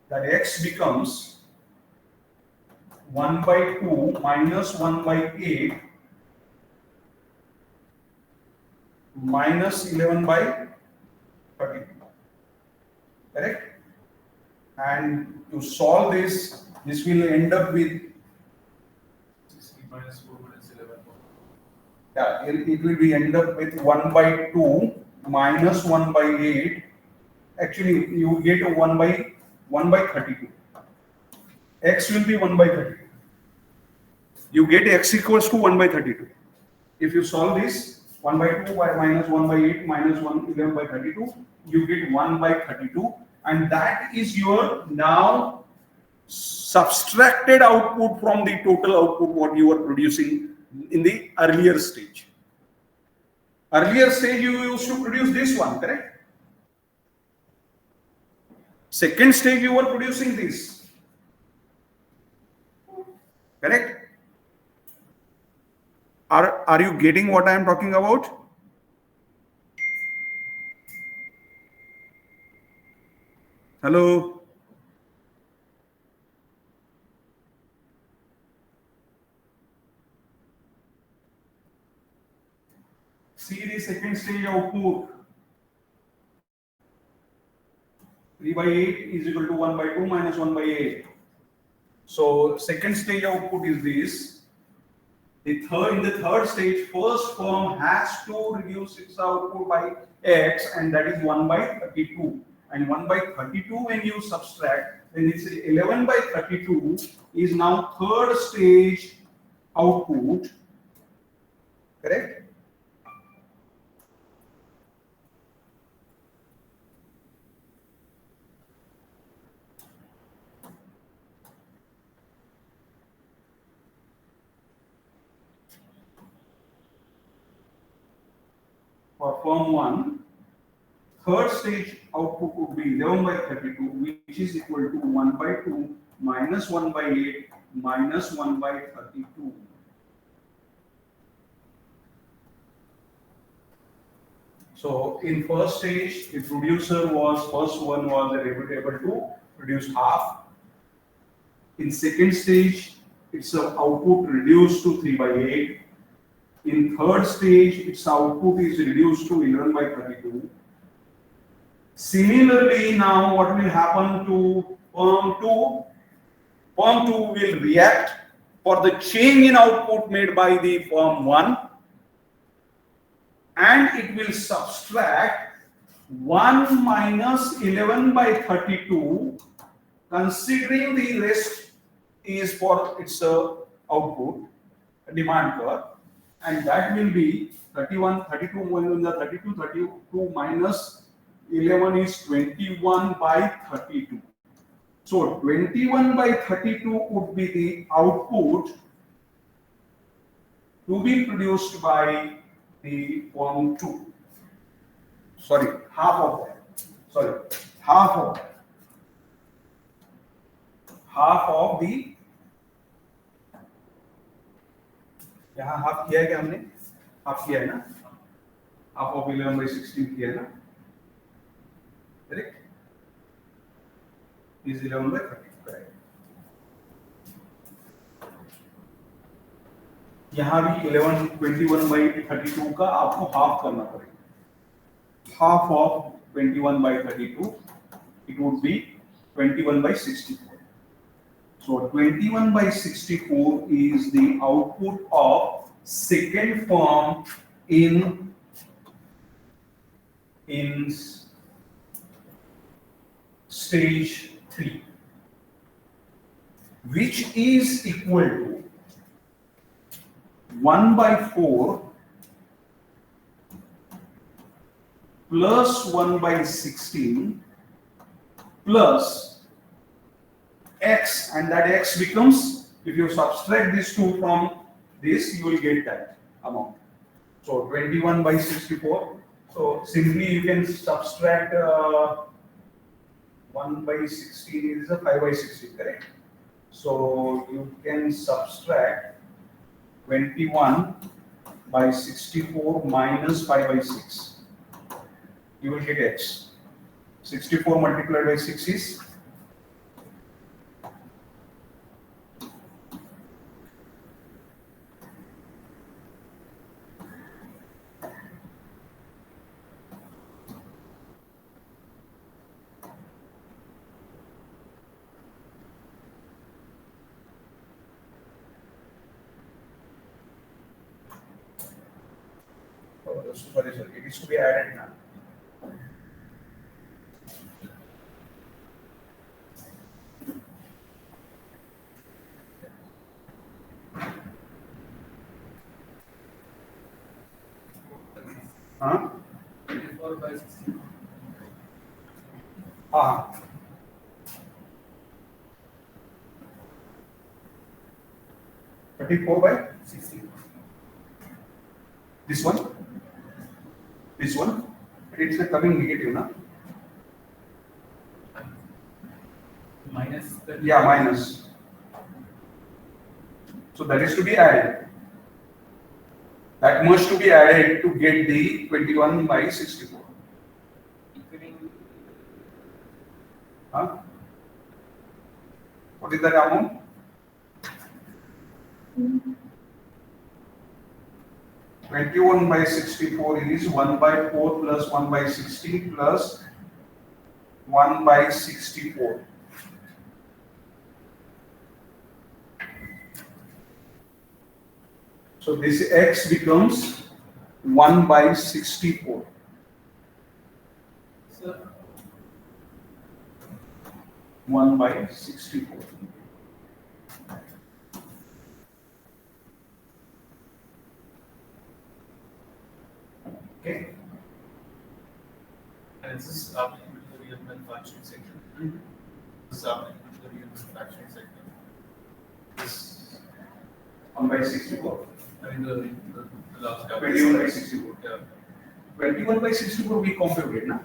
that x becomes 1 by 2 minus 1 by 8 minus 11 by 32, correct? And to solve this will end up with 60 minus 4 minus 11. yeah, it will be end up with 1 by 2 minus 1 by 8. Actually, you get a 1 by 32. X will be 1 by 32. You get x equals to 1 by 32. If you solve this, 1 by 2 by minus 1 by 8 minus 11 by 32, you get 1 by 32, and that is your now subtracted output from the total output what you were producing in the earlier stage. Earlier stage you used to produce this one, correct? Second stage you were producing this, correct? Are you getting what I am talking about? Hello? See the second stage output. 3 by 8 is equal to 1 by 2 minus 1 by 8. So second stage output is this. In the third stage, first firm has to reduce its output by x, and that is 1 by 32. And 1 by 32 when you subtract, then it's 11 by 32 is now third stage output, correct? For firm 1, third stage output would be 11 by 32, which is equal to 1 by 2 minus 1 by 8 minus 1 by 32. So in first stage, the producer was, first one was able to produce half. In second stage, its output reduced to 3 by 8. In third stage, its output is reduced to 11 by 32. Similarly, now what will happen to firm 2? Firm 2 will react for the change in output made by the firm 1, and it will subtract 1 minus 11 by 32, considering the rest is for its output demand curve, and that will be 31, 32 minus 32, 32 minus 11 is 21 by 32. So 21 by 32 would be the output to be produced by the firm 2. Sorry, half of that. Sorry, half of that. Half of the, यहाँ half किया है क्या हमने? Half किया है ना? Half of 11 by 16 किया है ना? Correct? Is 11 by 30. Correct. यहाँ भी 11 21 by 32 का आपको हाफ करना पड़ेगा. Half of 21 by 32, it would be 21 by 64. So 21 by 64 is the output of second firm in stage 3, which is equal to 1 by 4 plus 1 by 16 plus x, and that x becomes, if you subtract these two from this, you will get that amount. So 21 by 64. So simply you can subtract 1 by 16 is a 5 by 16, correct? So you can subtract 21 by 64 minus 5 by 6. You will get x. 64 multiplied by 6 is sorry, it is to be added now. Huh? 24 by 16. 34 by 16. this one. This one. It's a coming negative, na? Minus the. Yeah, minus. So that is to be added. That much to be added to get the 21 by 64. Huh? What is that amount? Mm-hmm. 21 by 64 is 1 by 4 plus 1 by 60 plus 1 by 64. So this x becomes 1 by 64. Sir, 1 by 64. Okay. and this is applicable to the real manufacturing sector. This is applicable to the real manufacturing sector. This, 1 by 64. I mean, the last couple. 21 by 64. Yeah. 21 by 64 we computed, na?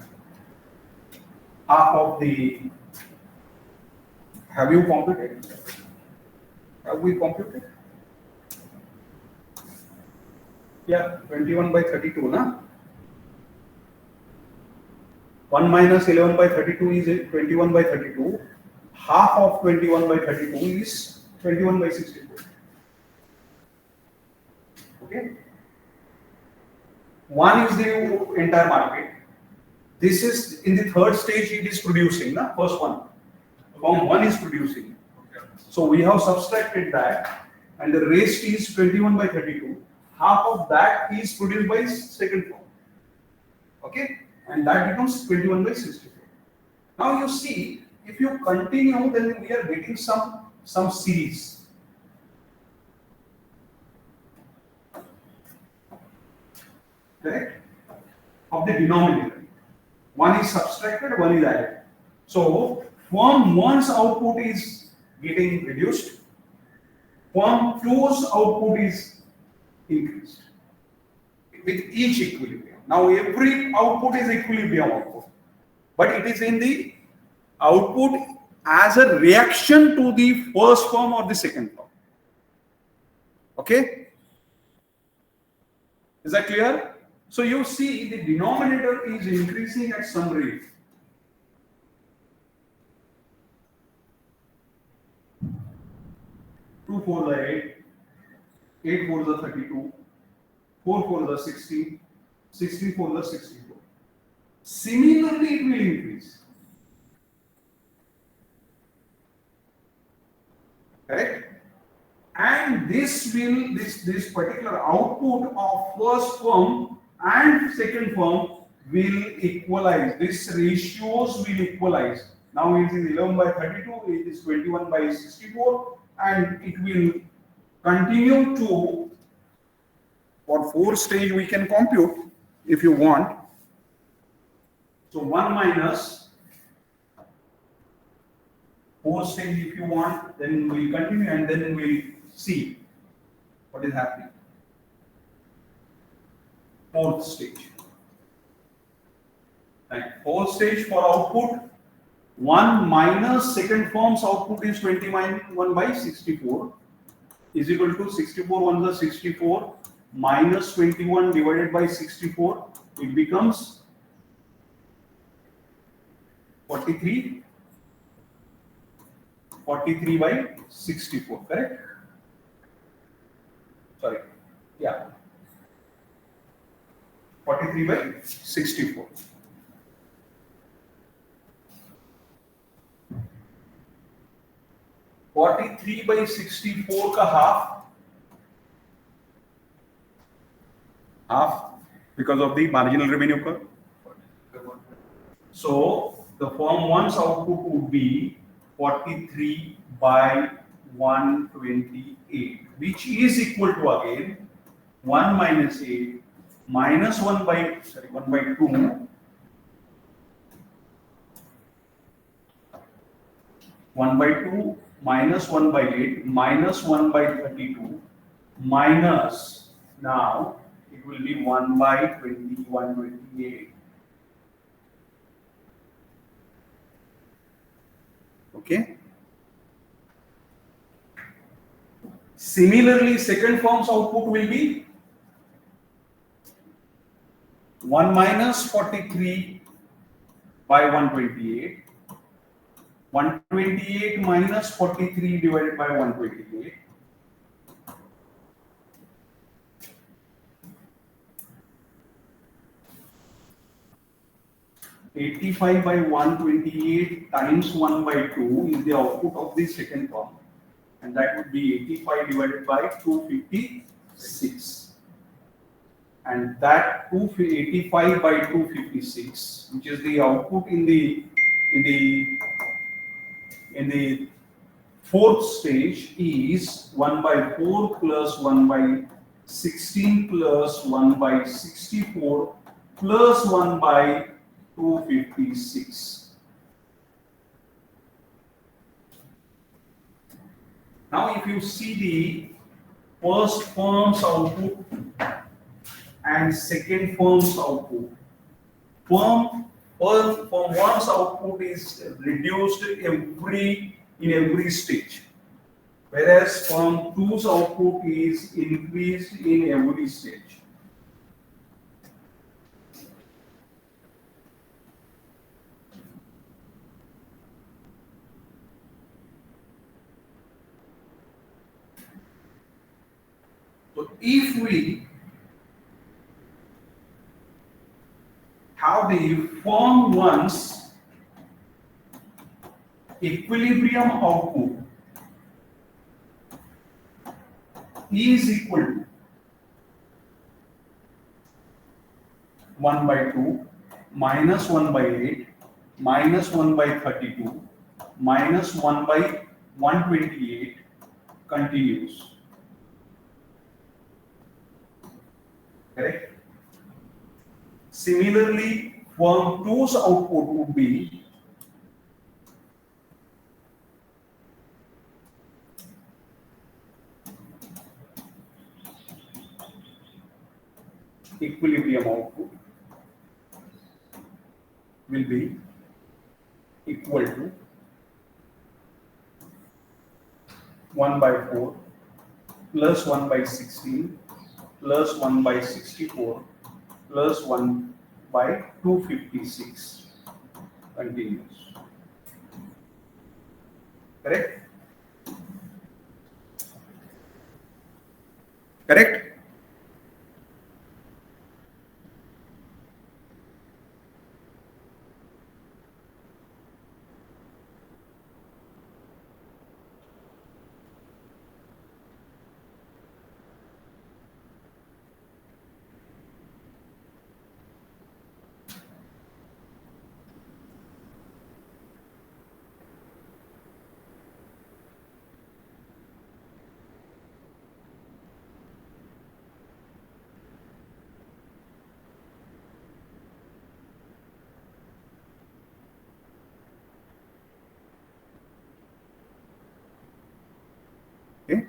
Half of the. Have you computed? Have we computed? Yeah, 21 by 32, na? 1 minus 11 by 32 is 21 by 32. Half of 21 by 32 is 21 by 64. Okay? One is the entire market. This is in the third stage it is producing, na? First one. Form 1 is producing. Okay. So we have subtracted that and the rest is 21 by 32. Half of that is produced by second form. Okay? And that becomes 21 by 64. Now you see, if you continue, then we are getting some series. Correct? Of the denominator. One is subtracted, one is added. So form 1's output is getting reduced. Form 2's output is increased with each equilibrium. Now every output is equilibrium output, but it is in the output as a reaction to the first form or the second form. Okay? Is that clear? So you see the denominator is increasing at some rate. Two four the 8, 8 4 the 32, 4 4 the 60, 16 4 the 64. Similarly, it will increase. Correct? And this particular output of first firm and second firm will equalize. These ratios will equalize. Now it is 11 by 32, it is 21 by 64, and it will continue to, for 4 stage we can compute if you want. So 1 minus 4 stage if you want, then we'll continue and then we'll see what is happening. 4th stage. Right. 4th stage for output, 1 minus second form's output is 21 by 64 is equal to 64 1 the 64 minus 21 divided by 64. It becomes 43 by 64, correct? Sorry, yeah, 43 by 64. (43 by 64 का half because of the marginal revenue curve. So the firm 1's output would be 43 by 128, which is equal to again 1 minus 8 minus 1 by 2, 1 by 2 minus 1 by 8 minus 1 by 32 minus, now it will be 1 by 128. Okay. Similarly, second form's output will be 1 minus 43 by 128. 128 minus 43 divided by 128. (85 by 128 times 1 by 2 is the output of the second form, and that would be 85 divided by 256, and that 85 by 256, which is the output in the 4th stage, is 1 by 4 plus 1 by 16 plus 1 by 64 plus 1 by 256. Now if you see the first firm's output and second firm's output, firm 1's output is reduced in every stage, whereas firm 2's output is increased in every stage. So if we the firm wants equilibrium output is equal to 1 by 2 minus 1 by 8 minus 1 by 32 minus 1 by 128 continues. Correct? Similarly, firm 2's output would be equilibrium output will be equal to 1 by 4 plus 1 by 16 plus 1 by 64 plus 1 by 256 continues. Correct? Correct? Okay.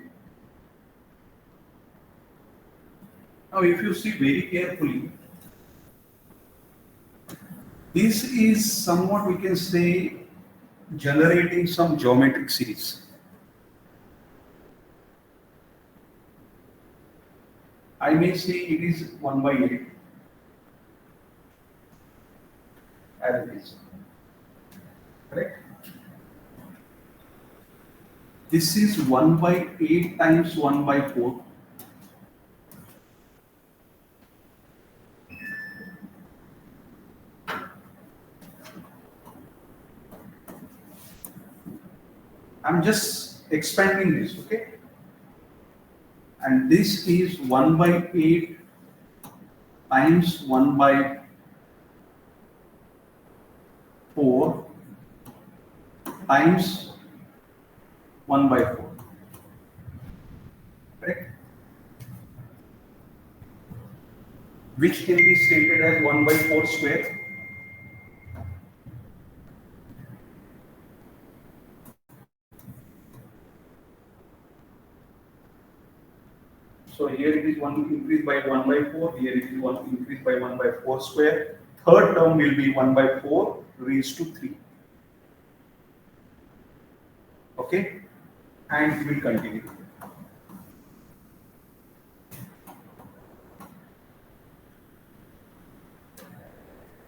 Now, if you see very carefully, this is somewhat, we can say, generating some geometric series. I may say it is 1 by 8 as it is. Correct? This is 1 by 8 times 1 by 4. I'm just expanding this, okay? And this is 1 by 8 times 1 by 4 times 1 by 4. Correct? Which can be stated as 1 by 4 square. So here it is 1 increased by 1 by 4, here it is 1 increased by 1 by 4 square. Third term will be 1 by 4 raised to 3. Okay? And it will continue.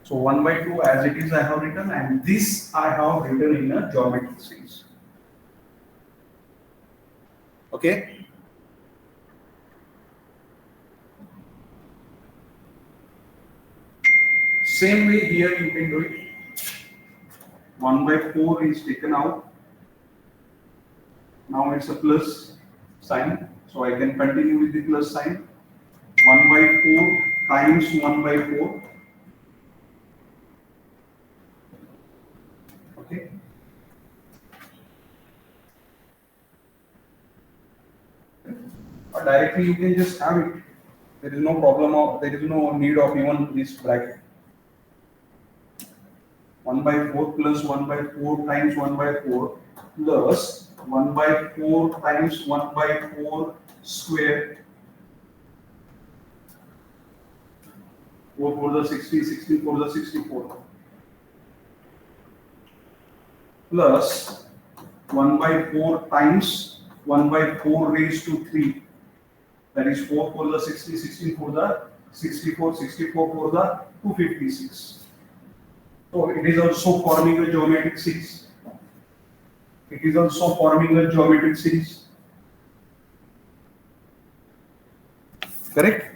So 1 by 2 as it is I have written, and this I have written in a geometric series. Okay? Same way here you can do it. 1 by 4 is taken out. Now it's a plus sign. So I can continue with the plus sign. 1 by 4 times 1 by 4. Okay. Or directly you can just have it. There is no problem of, there is no need of even this bracket. 1 by 4 plus 1 by 4 times 1 by 4 plus 1 by 4 times 1 by 4 square. 4 for the 60, 16 for the 64. Plus 1 by 4 times 1 by 4 raised to 3. That is 4 for the 60, 16 for the 64, 64 for the 256. So it is also forming a geometric series. It is also forming a geometric series. Correct?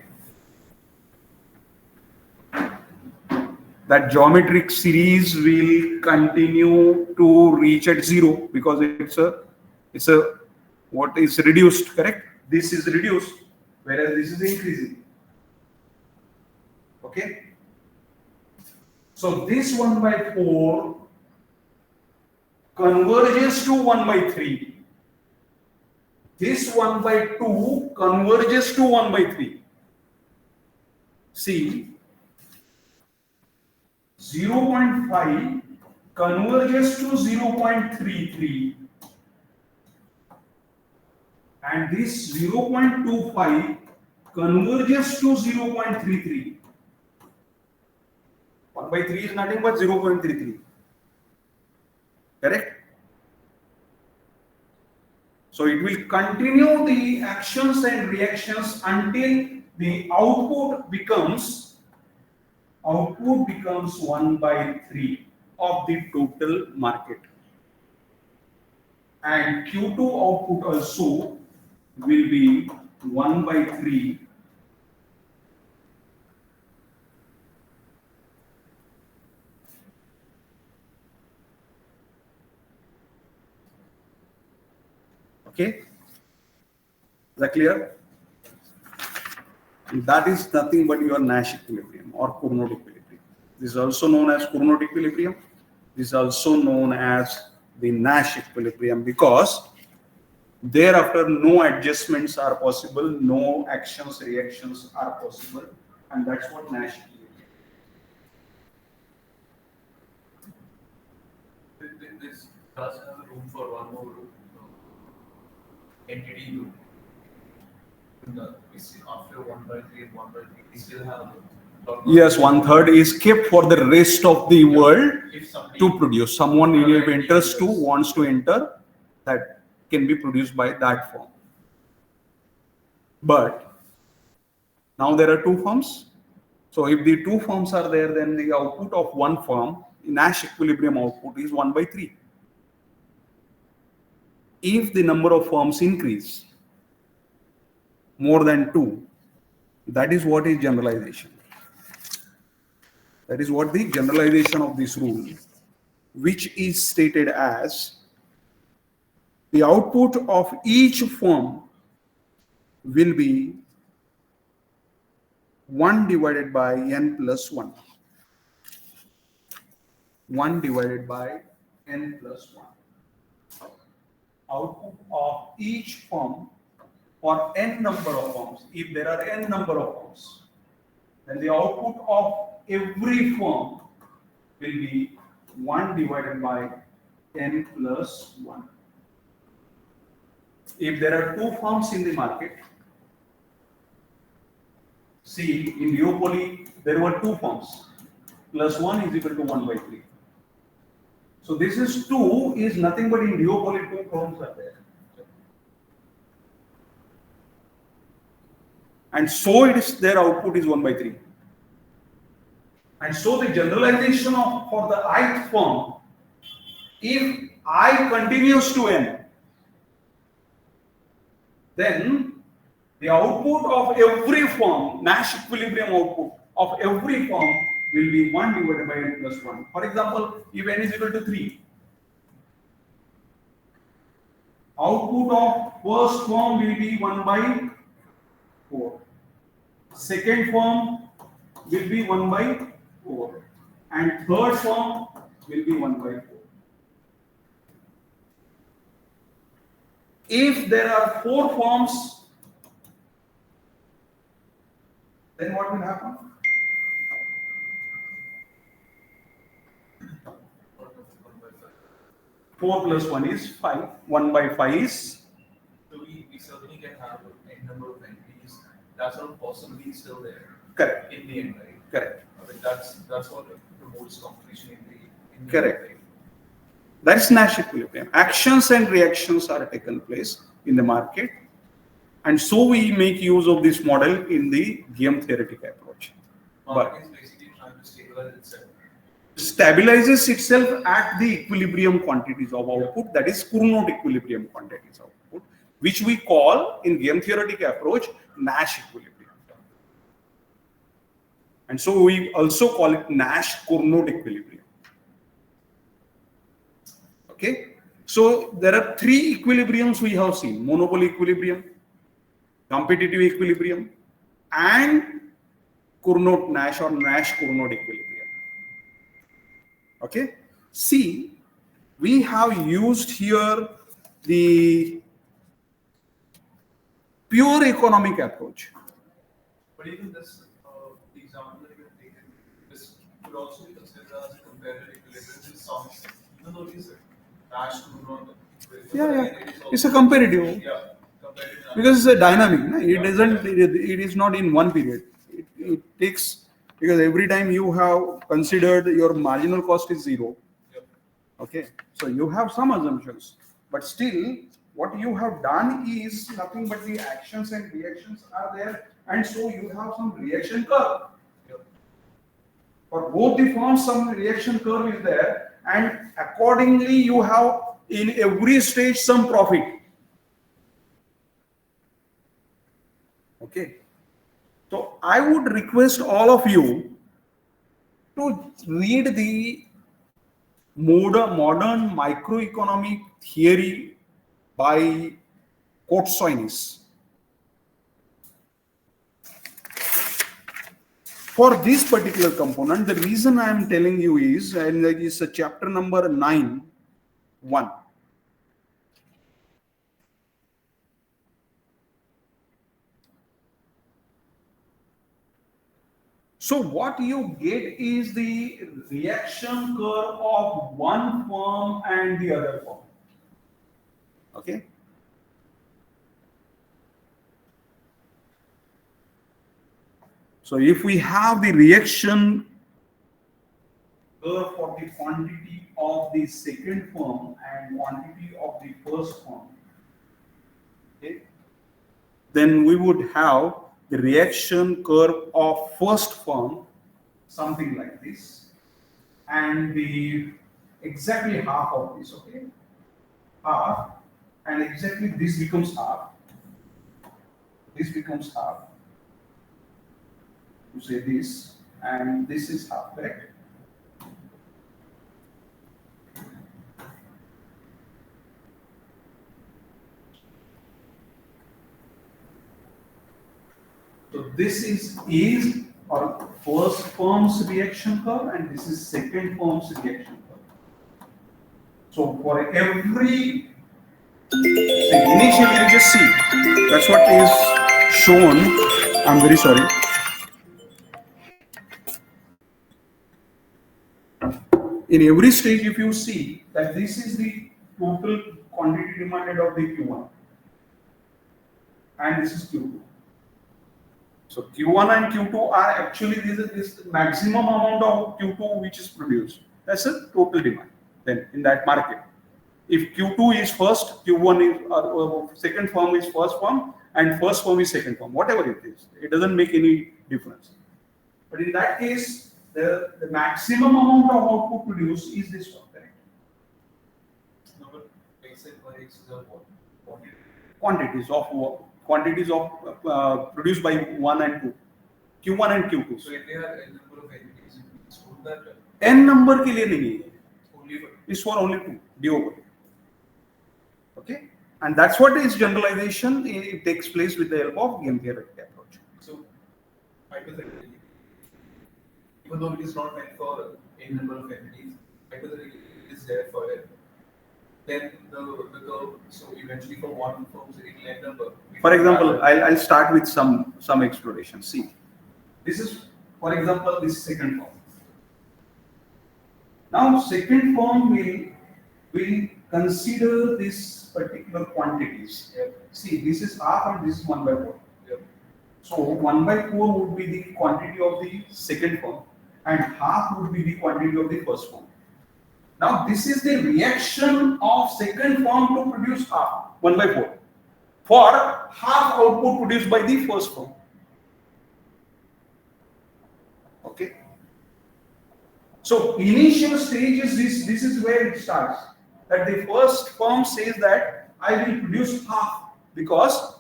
that geometric series will continue to reach at zero because it's a what is reduced, correct? This is reduced, whereas this is increasing. Okay. So this 1 by 4 converges to 1 by 3. This 1 by 2 converges to 1 by 3. See, 0.5 converges to 0.33 and this 0.25 converges to 0.33. 1 by 3 is nothing but 0.33. Correct? So it will continue the actions and reactions until the output becomes 1 by 3 of the total market. And Q2 output also will be 1 by 3 Okay, is that clear? That is nothing but your Nash equilibrium or Cournot equilibrium. This is also known as Cournot equilibrium. This is also known as the Nash equilibrium because thereafter no adjustments are possible, no actions, reactions are possible, and that's what Nash equilibrium. This does have room for one more entity loop. We see after 1 by 3 and 1 by 3, we still have. Yes, 1/3 is kept for the rest of the world to produce. Someone in your interest to wants to enter, that can be produced by that firm. But now there are two firms. So if the two firms are there, then the output of one firm, Nash equilibrium output is 1 by 3. If the number of firms increase more than 2, that is what is generalization. That is what the generalization of this rule, which is stated as the output of each firm will be 1 divided by n plus 1. 1 divided by n plus 1. Output of each firm for n number of firms. If there are n number of firms, then the output of every firm will be 1 divided by n plus 1. If there are two firms in the market, see in duopoly there were two firms, plus 1 is equal to 1 by 3. So this is 2 is nothing but in duopoly 2 firms are there. And so it is their output is 1 by 3. And so the generalization of for the ith firm, if I continues to n, then the output of every firm, Nash equilibrium output of every firm will be 1 divided by n plus 1. For example, if n is equal to 3, output of first firm will be 1 by 4. Second firm will be 1 by 4. And third firm will be 1 by 4. If there are 4 firms, then what will happen? 4 plus 1 is 5. 1 by 5 is. So we certainly can have n number of entities. That's not possibly still there. Correct. In the end, right? Correct. I mean, that's what promotes competition in the Correct. end, right? That is Nash equilibrium. Actions and reactions are taken place in the market. And so we make use of this model in the game theoretic approach. Market is basically trying to stabilize itself. Stabilizes itself at the equilibrium quantities of output, that is Cournot equilibrium quantities of output, which we call in game theoretic approach Nash equilibrium. And so we also call it Nash-Cournot equilibrium. Okay, so there are three equilibriums we have seen: monopoly equilibrium, competitive equilibrium, and Cournot-Nash or Nash-Cournot equilibrium. Okay, see, we have used here the pure economic approach. But even this example that you have taken, this could also be considered as a comparative equilibrium in some extent, even though it is a Nash-Cournot equilibrium. Yeah, But again, it's a comparative. Yeah, comparative. Because it's a dynamic, no? It Yeah, doesn't. yeah. It is not in one period. It takes, because every time you have considered your marginal cost is zero. Yep. Okay, so you have some assumptions, but still, what you have done is nothing but the actions and reactions are there, and so you have some reaction curve. Yep. For both the firms, some reaction curve is there, and accordingly, you have in every stage some profit. Okay, so I would request all of you to read the modern microeconomic theory by Koutsonis. For this particular component, the reason I am telling you is, and that is chapter number 9.1. So what you get is the reaction curve of one firm and the other firm. Okay. So if we have the reaction curve for the quantity of the second firm and quantity of the first firm, okay, then we would have the reaction curve of first firm something like this, and the exactly half of this, okay, half, and exactly this becomes half, this becomes half, you say this, and this is half, correct? So this is or first firm's reaction curve, and this is second firm's reaction curve. So for every, initially you just see, that's what is shown. I'm very sorry. In every stage, if you see that this is the total quantity demanded of the Q1, and this is Q2. So Q1 and Q2 are actually this maximum amount of Q2 which is produced. That's the total demand. Then in that market, if Q2 is first, Q1 is second firm is first firm, and first firm is second firm. Whatever it is, it doesn't make any difference. But in that case, the maximum amount of output produced is this one, correct? No, but except for X is of what? Quantities of produced by 1 and 2, Q1 and Q2. So if they have n number of entities, would that N number के लिए नहीं है, only for is for only 2, DO. Okay, and that's what is generalization. It takes place with the help of game theoretic approach. so hypothetically, even though it is not meant for n number of entities, hypothetically it is there for it. Then the curve, so eventually for one firm's n number. For example, I'll start with some exploration. See, this is, for example, this second form. Now, second form will consider this particular quantities. See, this is half and this is 1 by 4. Yep. So 1 by 4 would be the quantity of the second form, and half would be the quantity of the first form. Now, this is the reaction of second form to produce half, 1 by 4, for half output produced by the first form. Okay. So, initial stage is this is where it starts. That the first firm says that I will produce half because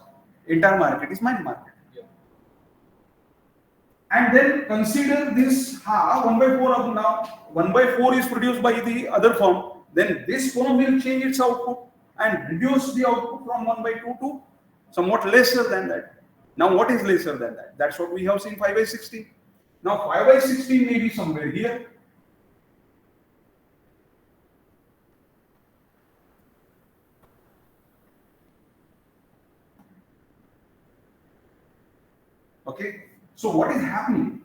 entire market is my market. Yeah. and then consider this 1 by 4 of now 1 by 4 is produced by the other firm, then this firm will change its output and reduce the output from 1 by 2 to somewhat lesser than that. Now what is lesser than that? That's what we have seen 5 by 16. Now 5 by 16 may be somewhere here. Okay, so what is happening?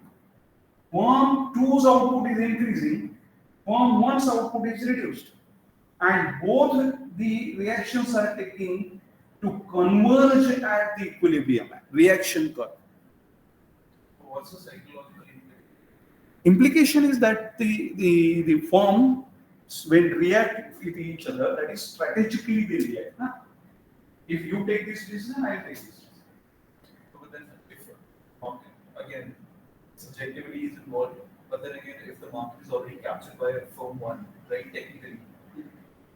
Firm 2's output is increasing, firm 1's output is reduced, and both the reactions are taking to converge at the equilibrium reaction curve. What's the psychological Implication is that the firms when react with each other, that is strategically they react. Huh? If you take this decision, I will take this decision. But then if market, again, subjectivity is involved, but then again, if the market is already captured by a firm one, right, technically,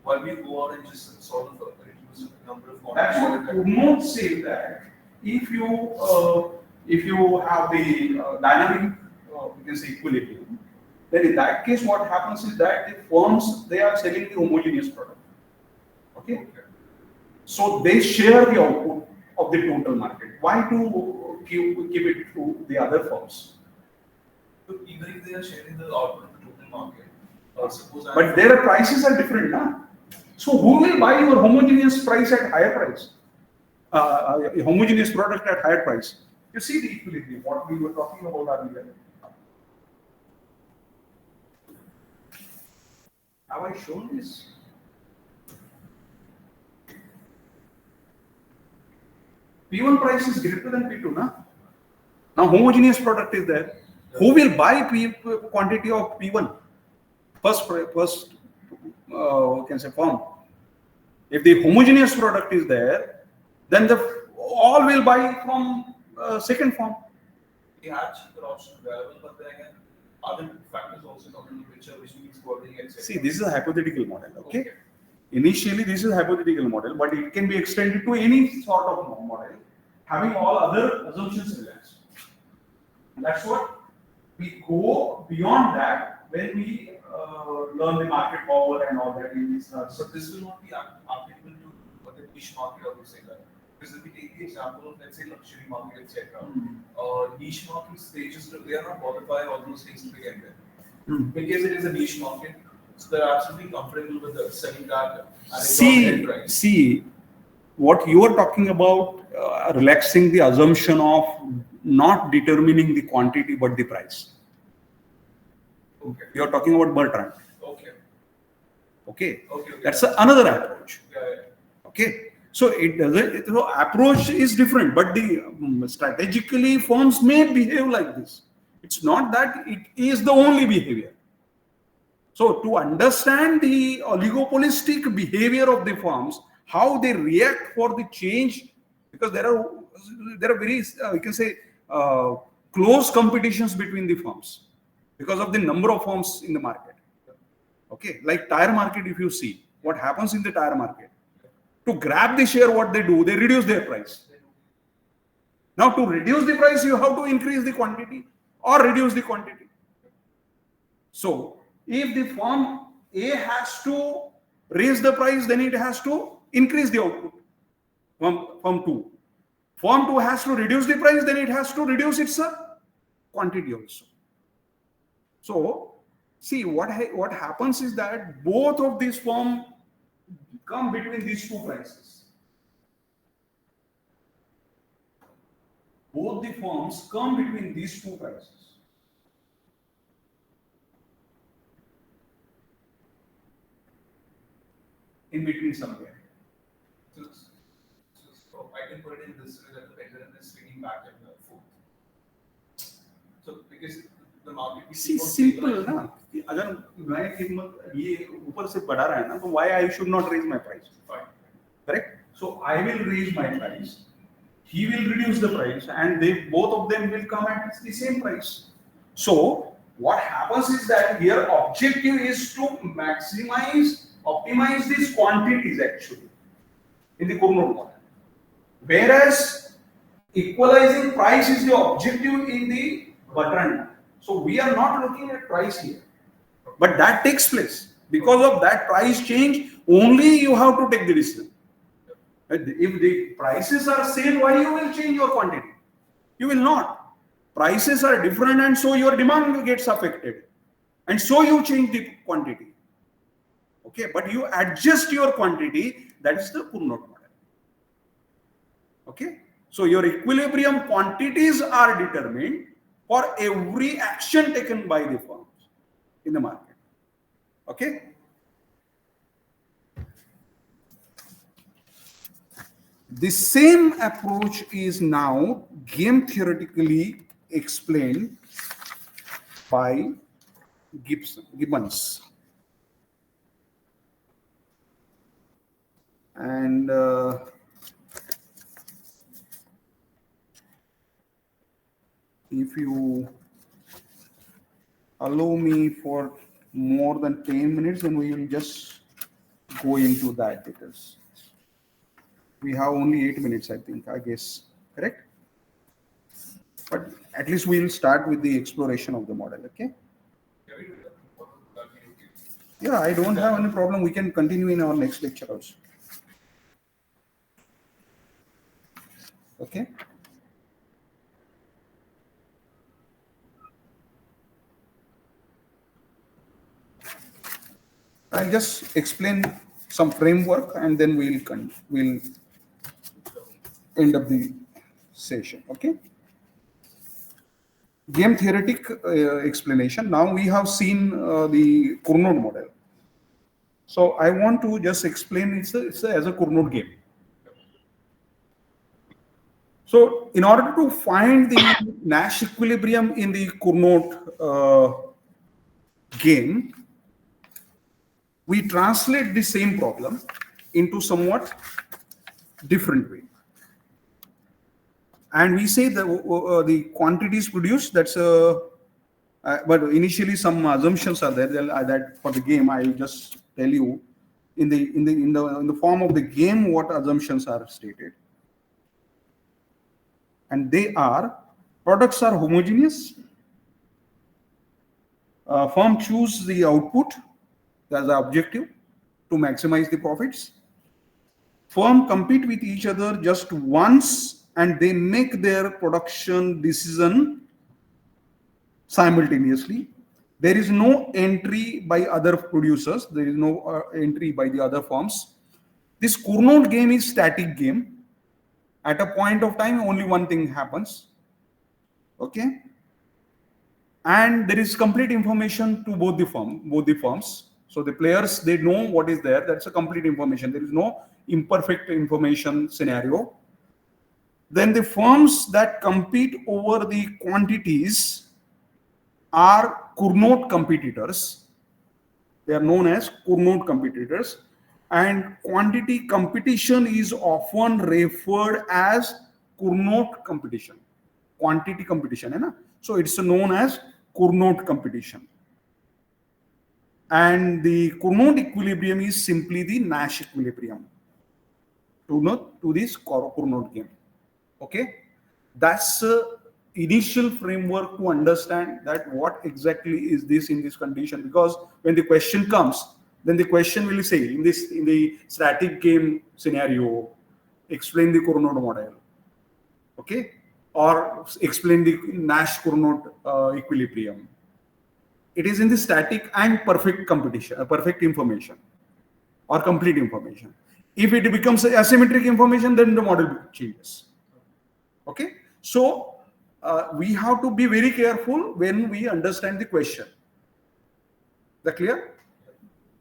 why do you go out and just sort of reduce the number of That's what Kumho say that if you have the dynamic you can say equilibrium, then in that case what happens is that the firms they are selling the homogeneous product. Okay? So they share the output of the total market. Why to give it to the other firms? So even if they are sharing the output of the total market, suppose But their prices are different, na? So who will buy your homogeneous price at higher price? A homogeneous product at higher price. You see the equilibrium, what we were talking about earlier. Have I shown this? P1 price is greater than P2, na? Now homogeneous product is there. Who will buy quantity of P1? First you can say firm. If the homogeneous product is there, then all will buy from second firm. we had cheaper options available, but then again, other factors also come into the picture, which means quality, etc. See, this is a hypothetical model, okay? Initially, this is a hypothetical model, but it can be extended to any sort of model, having all other assumptions relaxed. And that's what we go beyond that when we learn the market power and all that in this. So this will not be applicable to the niche market or something like that. Because if we take the example of, let's say, luxury market, etc., niche markets, they are not bothered by all those things to begin with. Because it is a niche market, so they're absolutely comfortable with selling that at a price. See, what you are talking about, relaxing the assumption of not determining the quantity but the price. Okay. You are talking about Bertrand. Okay. Okay. Okay. That's another approach. Yeah. Okay. So it doesn't. So approach is different, but the strategically firms may behave like this. It's not that it is the only behavior. So to understand the oligopolistic behavior of the firms, how they react for the change, because there are very you can say close competitions between the firms because of the number of firms in the market. Okay, like tire market, if you see what happens in the tire market, to grab the share, what they do, they reduce their price. Now to reduce the price, you have to increase the quantity or reduce the quantity. So if the firm A has to raise the price, then it has to increase the output from 2. Firm 2 has to reduce the price, then it has to reduce its quantity also. So see what happens is that both of these firms come between these two prices. Both the firms come between these two prices. In between somewhere. So I can put it in this way that the pendulum is swinging back and forth. So because the market See, simple ना. अगर मैं कीमत ये ऊपर से बढ़ा रहा है ना, तो why I should not raise my price? Fine. Correct? So I will raise my price. He will reduce the price, and both of them will come at the same price. So what happens is that here objective is to optimize these quantities actually in the Cournot model. Whereas equalizing price is the objective in the butter and naan. So we are not looking at price here, but that takes place. Because of that price change, only you have to take the decision. If the prices are same, why you will change your quantity? You will not. Prices are different, and so your demand gets affected, and so you change the quantity. Okay, but you adjust your quantity. That is the Cournot model. Okay, so your equilibrium quantities are determined for every action taken by the firms in the market. Okay. The same approach is now game theoretically explained by Gibbons. And if you allow me for more than 10 minutes, then we will just go into that because we have only 8 minutes, I think, I guess, correct? But at least we'll start with the exploration of the model, okay? Yeah, I don't have any problem. We can continue in our next lecture also. Okay? I'll just explain some framework and then we'll end up the session, okay? Game theoretic explanation. Now we have seen the Cournot model. So I want to just explain it's as a Cournot game. So in order to find the Nash equilibrium in the Cournot game, we translate the same problem into somewhat different way. And we say the quantities produced, that's but initially some assumptions are there that for the game, I just tell you in the form of the game what assumptions are stated. And they are: products are homogeneous, firm choose the output as the objective to maximize the profits, firm compete with each other just once and they make their production decision simultaneously. There is no entry by other producers. There is no entry by the other firms. This Cournot game is static game. At a point of time, only one thing happens. Okay. And there is complete information to both the firms. So the players, they know what is there. That's a complete information. There is no imperfect information scenario. Then the firms that compete over the quantities are Cournot competitors. They are known as Cournot competitors. And quantity competition is often referred as Cournot competition. Quantity competition, hai na? So it's known as Cournot competition. And the Cournot equilibrium is simply the Nash equilibrium to this Cournot game. Okay, that's initial framework to understand that what exactly is this in this condition, because when the question comes, then the question will say in the static game scenario, explain the Cournot model, okay, or explain the Nash Cournot equilibrium. It is in the static and perfect competition, perfect information or complete information. If it becomes asymmetric information, then the model changes. Okay, so we have to be very careful when we understand the question. Is that clear?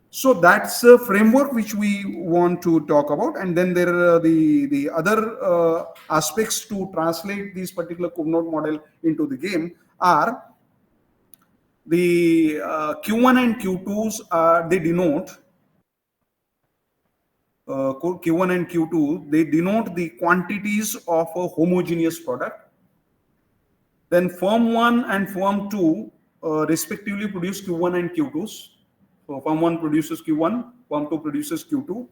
So that's a framework which we want to talk about, and then there are the other aspects to translate this particular Cournot model into the game are the Q1 and Q2s. They denote Q1 and Q2. They denote the quantities of a homogeneous product. Then firm 1 and firm 2 respectively produce Q1 and Q2s. So firm 1 produces Q1, firm 2 produces Q2.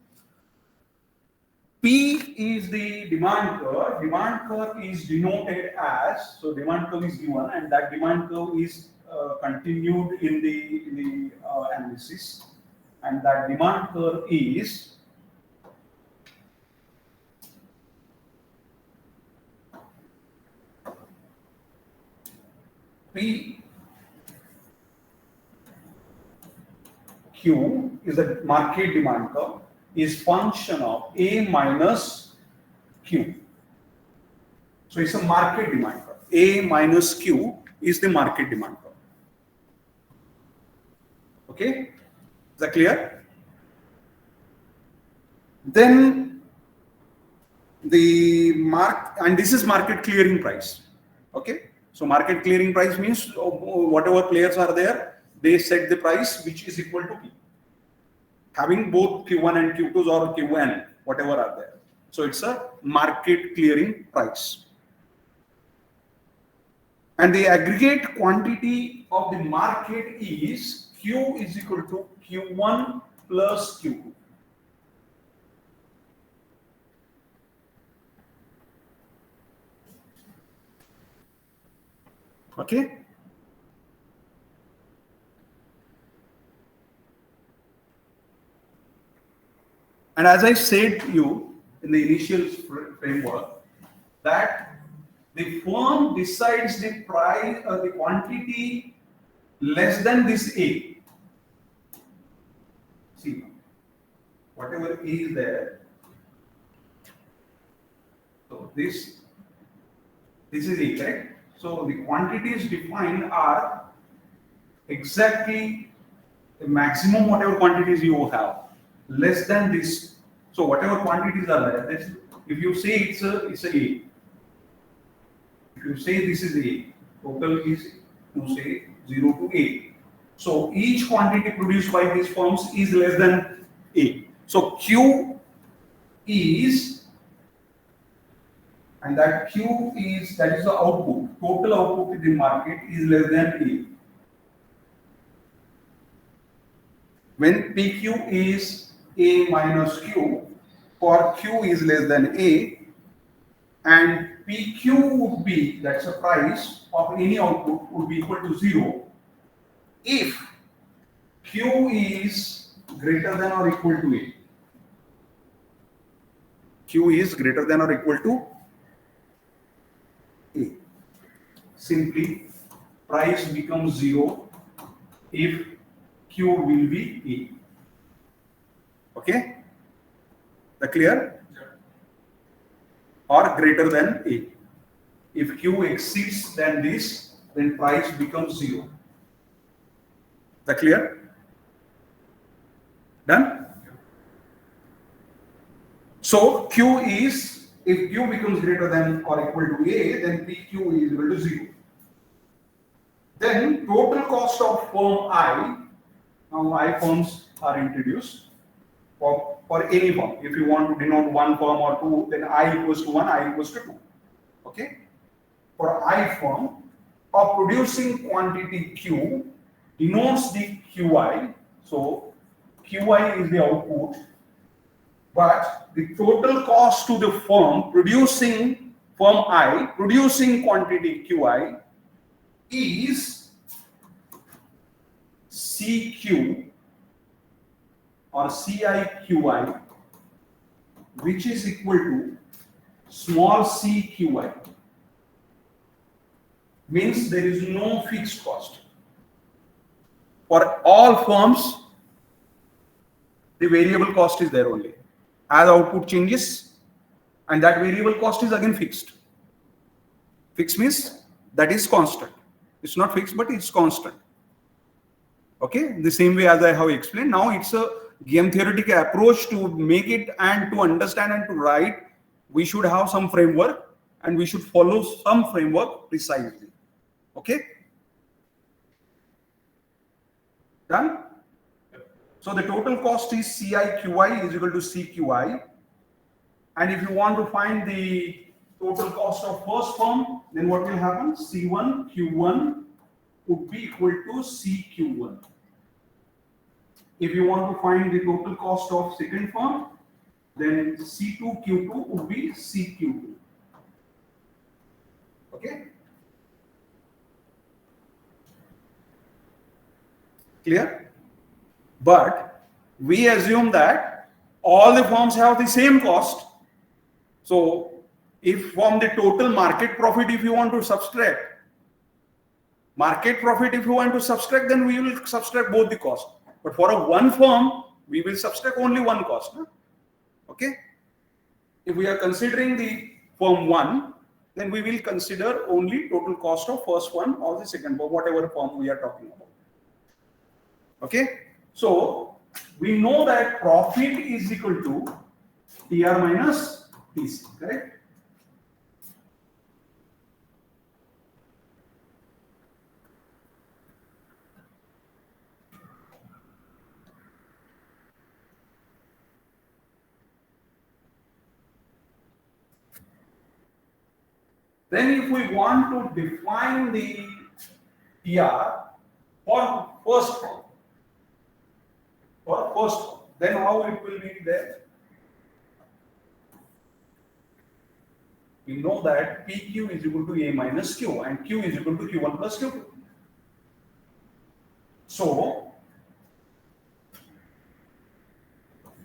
P is the demand curve. Demand curve is denoted as, so demand curve is given, and that demand curve is continued in the analysis, and that demand curve is P Q is the market demand curve, is function of A minus Q. So it's a market demand curve. A minus Q is the market demand curve. Okay, is that clear? Then the and this is market clearing price. Okay, so market clearing price means whatever players are there, they set the price which is equal to P, having both Q1 and Q2s or Qn, whatever are there. So it's a market clearing price. And the aggregate quantity of the market is Q is equal to Q1 plus Q2. Okay. And as I said to you in the initial framework, that the firm decides the price or the quantity less than this A. See, whatever A is there. So this is A, correct? So the quantities defined are exactly the maximum whatever quantities you have, less than this. So whatever quantities are there, this, if you say it's a A. If you say this is A, total is to say 0 to A. So each quantity produced by these firms is less than A. So Q is, and that Q is, that is the output. Total output in the market is less than A. When PQ is A minus Q, for Q is less than A, and PQ would be, that's the price of any output, would be equal to 0 if Q is greater than or equal to A. Q is greater than or equal to A. Simply, price becomes 0 if Q will be A. Okay? That clear? Or greater than A. If Q exceeds than this, then price becomes 0. That clear? Done? So Q is, if Q becomes greater than or equal to A, then PQ is equal to 0. Then total cost of firm I, now I firms are introduced for any firm. If you want to denote one firm or two, then I equals to 1, I equals to 2. Okay? For I firm, of producing quantity Q denotes the QI. So QI is the output, but the total cost to the firm producing, firm I, producing quantity QI is CQ or CIQI, which is equal to small cqi. Means there is no fixed cost. For all firms, the variable cost is there only. As output changes, and that variable cost is again fixed. Fixed means that is constant. It's not fixed, but it's constant. Okay, the same way as I have explained. Now it's a game theoretic approach to make it, and to understand and to write, we should have some framework and we should follow some framework precisely. Okay? Done? So the total cost is CIQI is equal to CQI. And if you want to find the total cost of first firm, then what will happen? C1 Q1 would be equal to CQ1. If you want to find the total cost of second firm, then C2Q2 would be CQ2. Okay? Clear? But we assume that all the firms have the same cost. So if from the total market profit, if you want to subtract, then we will subtract both the cost. But for a one firm, we will subtract only one cost. No? Okay? If we are considering the firm 1, then we will consider only total cost of first one or the second firm, whatever firm we are talking about. Okay? So we know that profit is equal to TR minus TC, correct? Then if we want to define the TR for first firm, then how it will be there? We know that PQ is equal to A minus Q and Q is equal to Q1 plus Q2. So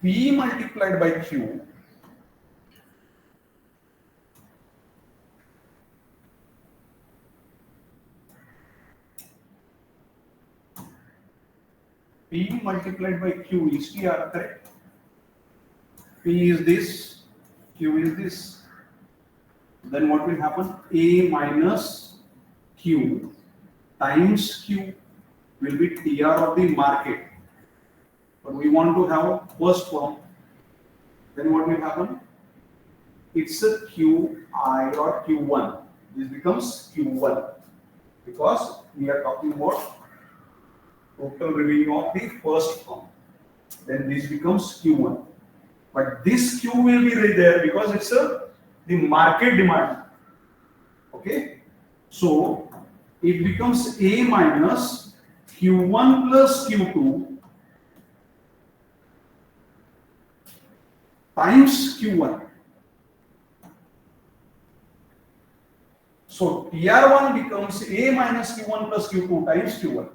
P multiplied by Q P multiplied by Q is TR, correct? P is this, Q is this. Then what will happen? A minus Q times Q will be TR of the market. But we want to have first firm. Then what will happen? It's a QI or Q1. This becomes Q1 because we are talking about total revenue of the first firm. Then this becomes Q1. But this Q will be right there because it's the market demand. Okay? So it becomes A minus Q1 plus Q2 times Q1. So TR1 becomes A minus Q1 plus Q2 times Q1.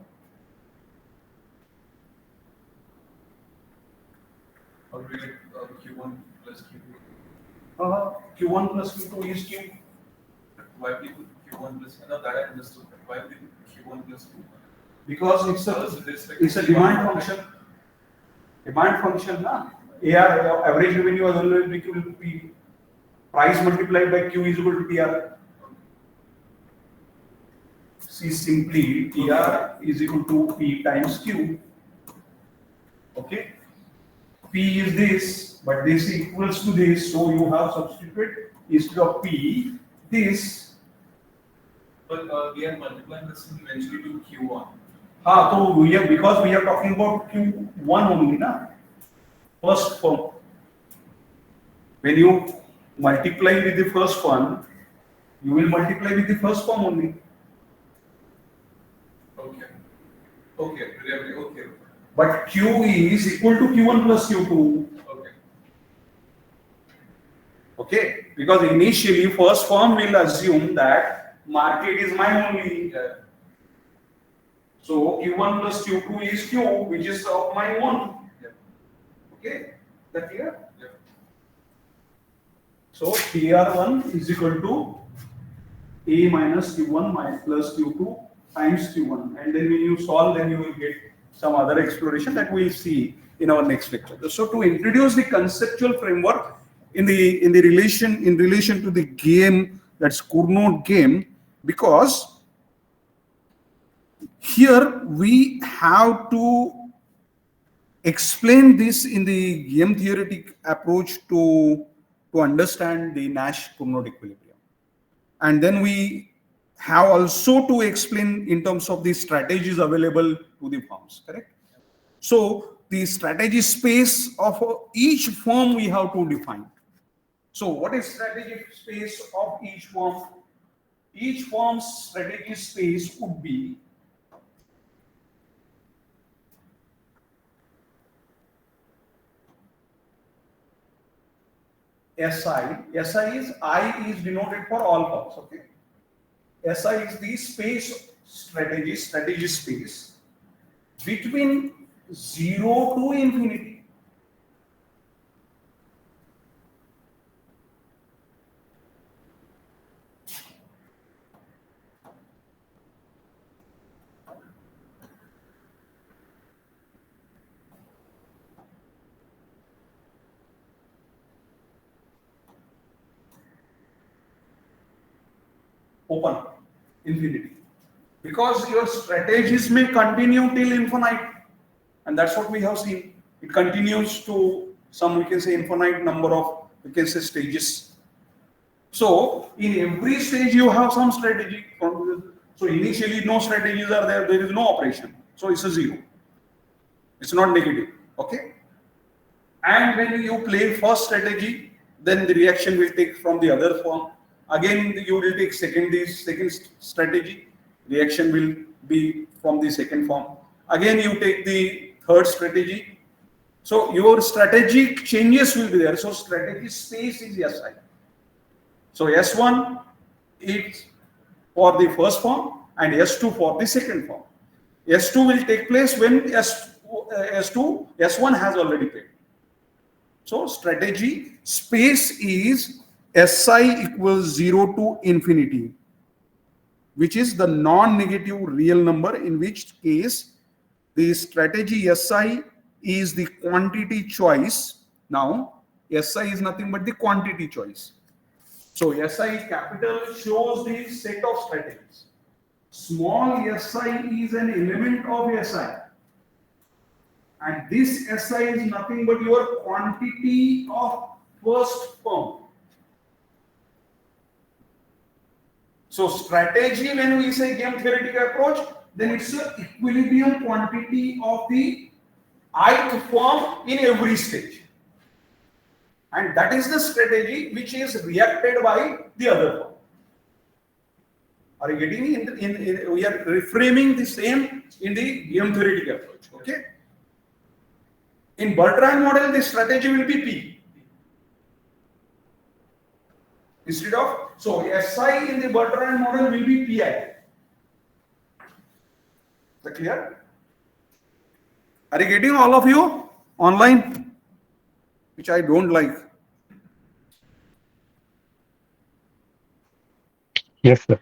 Or will it Q1 plus Q2? Q1 plus Q2 is Q. Why people Q1 plus? No, that I understood. Why people Q1 plus Q1? Because it's a demand function. Demand function, na? AR, average revenue is always equal to P. Price multiplied by Q is equal to TR. See, simply TR is equal to P times Q. Okay? P is this, but this equals to this, so you have substituted instead of P, this. But we are multiplying this eventually to Q1. So because we are talking about Q1 only, na? First firm. When you multiply with the first one, you will multiply with the first firm only. Okay. But Q is equal to Q1 plus Q2. Okay. Okay? Because initially first firm will assume that market is mine only. So Q1 plus Q2 is Q, which is of my own. Yeah. Okay? That clear? Yeah. So TR1 is equal to A minus Q1 plus Q2 times Q1. And then when you solve, then you will get some other exploration that we'll see in our next lecture. So to introduce the conceptual framework in relation to the game, that's Cournot game, because here we have to explain this in the game theoretic approach to understand the Nash-Cournot equilibrium. And then we have also to explain in terms of the strategies available to the firms, correct? So the strategy space of each firm we have to define. So what is strategy space of each firm? Each firm's strategy space would be SI is I is denoted for all firms. Okay. SI is the space strategy space between 0 to infinity. Open infinity, because your strategies may continue till infinite, and that's what we have seen. It continues to some, we can say, infinite number of, we can say, stages. So in every stage you have some strategy. So initially no strategies are there, there is no operation, so it's a zero, it's not negative. Okay. And when you play first strategy, then the reaction will take from the other form. Again, you will take second strategy, reaction will be from the second form. Again, you take the third strategy. So your strategic changes will be there. So strategy space is SI. So S1 is for the first form and S2 for the second form. S2 will take place when S1 has already played. So strategy space is SI equals 0 to infinity, which is the non-negative real number, in which case the strategy SI is the quantity choice. Now, SI is nothing but the quantity choice. So SI capital shows the set of strategies. Small si is an element of SI. And this SI is nothing but your quantity of first firm. So strategy, when we say game theoretic approach, then it's an equilibrium quantity of the ith firm in every stage. And that is the strategy which is reacted by the other firm. Are you getting me? We are reframing the same in the game theoretic approach. Okay. In Bertrand model, the strategy will be P. Instead of, so SI in the Bertrand model will be PI. Is that clear? Are you getting all of you online? Which I don't like. Yes, sir.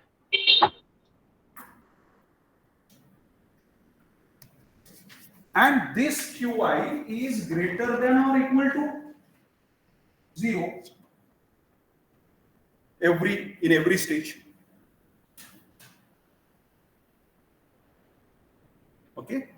And this QI is greater than or equal to 0 in every stage. Okay.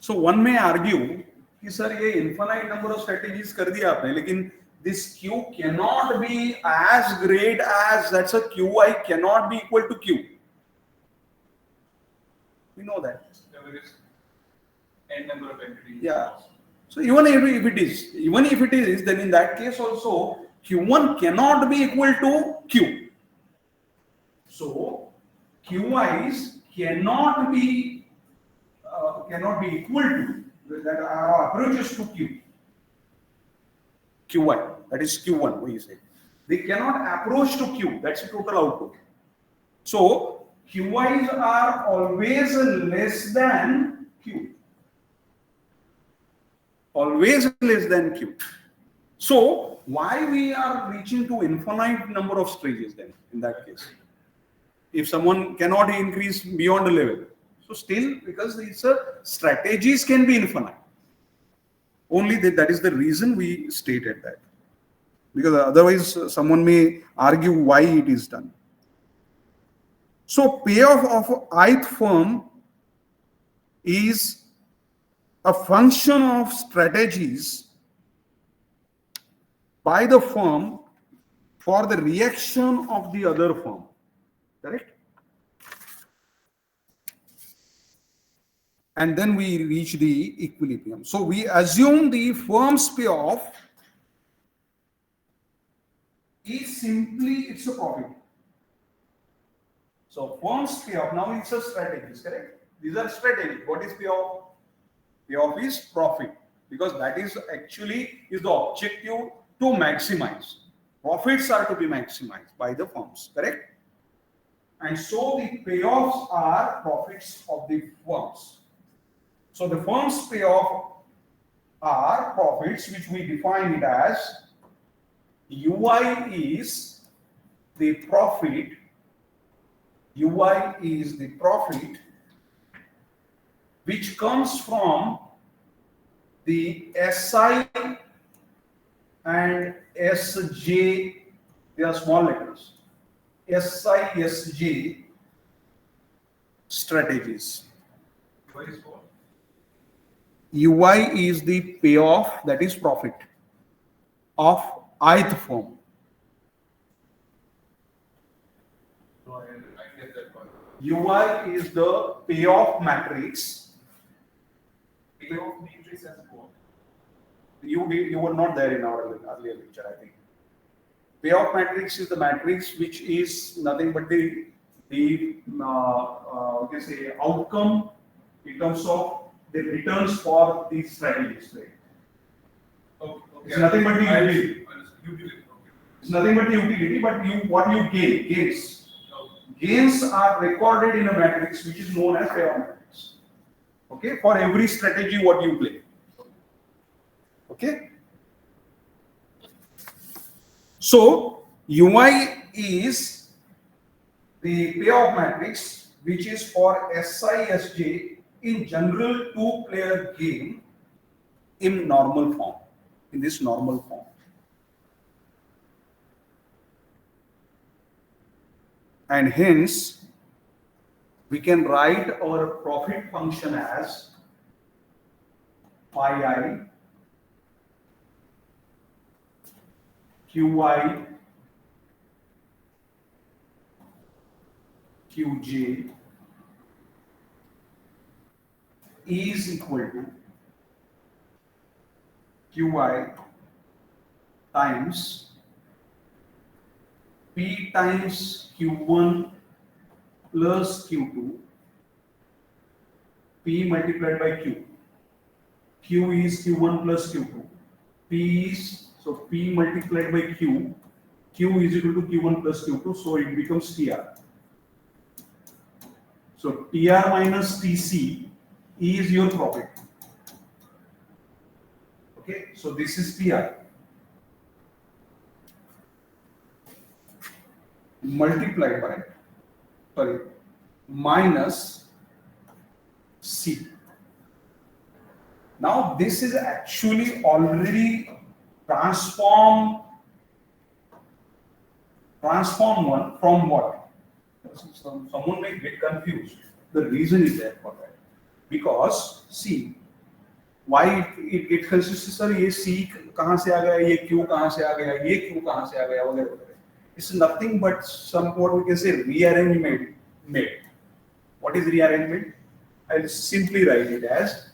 So one may argue कि sir ये infinite number of strategies कर दिया आपने, लेकिन this Q cannot be as great as, that's a QI cannot be equal to Q. We know that. There is n number of entities. Yeah. So even if it is, then in that case also Q1 cannot be equal to Q. So QIs cannot be equal to, that are approaches to Q. QI, that is Q1, we say. They cannot approach to Q, that's the total output. So QIs are always less than Q. Always less than Q. So why we are reaching to infinite number of stages then in that case? If someone cannot increase beyond a level. So still, because these strategies can be infinite. Only that is the reason we stated that. Because otherwise someone may argue why it is done. So payoff of ith firm is a function of strategies by the firm for the reaction of the other firm. Correct? and then we reach the equilibrium. So we assume the firm's payoff is simply it's a profit. So firm's payoff, now it's a strategy, correct? These are strategies. What is payoff? Payoff is profit, because that is actually is the objective to maximize. Profits are to be maximized by the firms, correct? And so the payoffs are profits of the firms. So the firm's payoff are profits, which we define it as UI is the profit. UI is the profit which comes from the SI and SJ, they are small letters. SI, SJ strategies. What is what? UI is the payoff, that is profit, of ith firm. No, I get that part. UI is the payoff matrix. Payoff matrix as what? You were not there in our earlier lecture, I think. Payoff matrix is the matrix which is nothing but the we can say outcome in terms of the returns for these strategies, right? Okay. It's nothing but the utility. Utility. Okay. It's nothing but the utility, but what you gain, gains. Okay. Gains are recorded in a matrix which is known as payoff matrix. Okay, for every strategy what you play. Okay. So UI is the payoff matrix which is for SI/SJ in general two-player game in normal form, in this normal form. And hence we can write our profit function as phi I QI QJ is equal to QI times P times Q1 plus Q2, P multiplied by Q. Q is Q1 plus Q2. P is, so P multiplied by Q. Q is equal to Q1 plus Q2, so it becomes TR. So TR minus TC is your profit. Okay, so this is TR. Multiplied by, minus C. Now this is actually already transform one from what? Someone may get confused. The reason is there for that. Because see, why it consists sir ये C कहाँ से आ गया, ये Q कहाँ से आ गया, ये Q कहाँ से आ गया वगैरह वगैरह. It's nothing but some what we can say rearrangement made. What is rearrangement? I'll simply write it as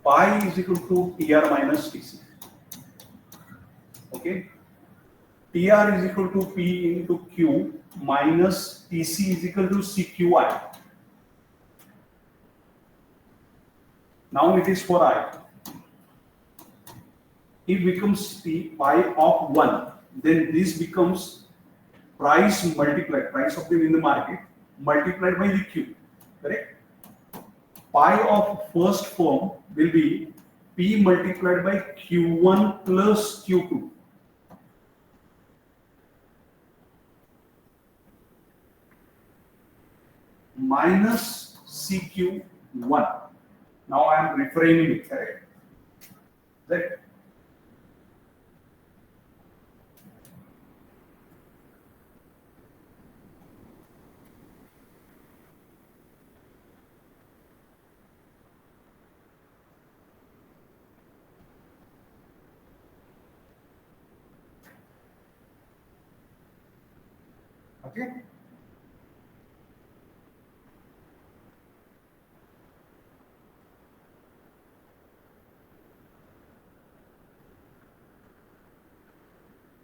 pi is equal to TR minus TC. Okay. TR is equal to P into Q minus TC is equal to CQI. Now it is for I. It becomes P pi of 1. Then this becomes price multiplied, price of them in the market multiplied by the Q. Correct? Pi of first form will be P multiplied by Q1 plus Q2. Minus CQ1. Now I am reframing it, correct? That okay.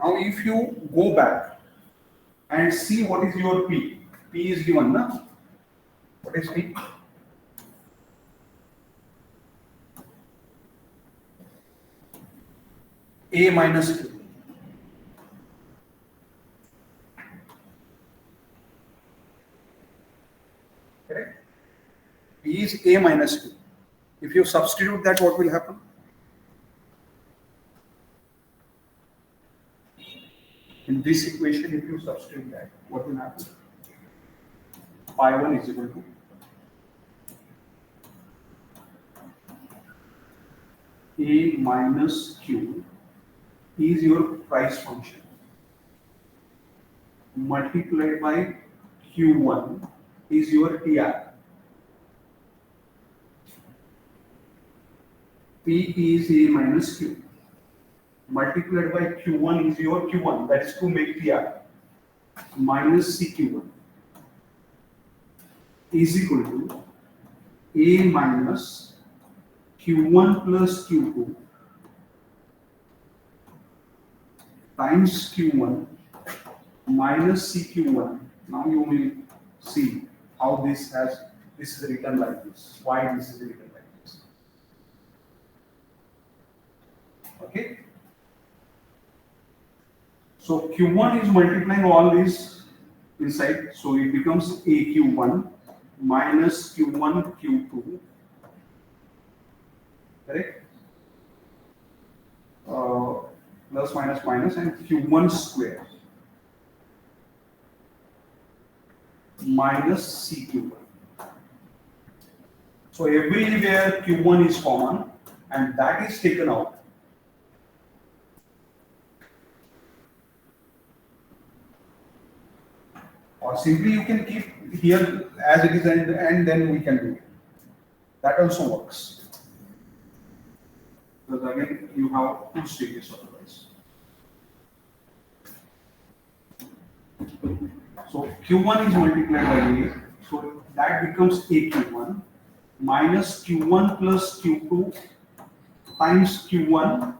Now, if you go back and see what is your P, P is given, na? What is P? A minus Q. Correct? P is A minus Q. If you substitute that, what will happen? In this equation, if you substitute that, what will happen? Pi 1 is equal to A minus Q is your price function multiplied by Q1 is your TR. P is A minus Q multiplied by Q1 is your Q1, that is to make TR, minus CQ1 is equal to A minus Q1 plus Q2 times Q1 minus CQ1. Now you will see how this is written like this. Why this is written like this? Okay. So Q1 is multiplying all these inside, so it becomes AQ1 minus Q1 Q2. Correct? Plus minus minus and Q1 square minus CQ1. So everywhere Q1 is common and that is taken out. Or simply you can keep here as it is and then we can do it. That also works. Because again you have two stages otherwise. So Q1 is multiplied by A, so that becomes AQ1 minus Q1 plus Q2 times Q1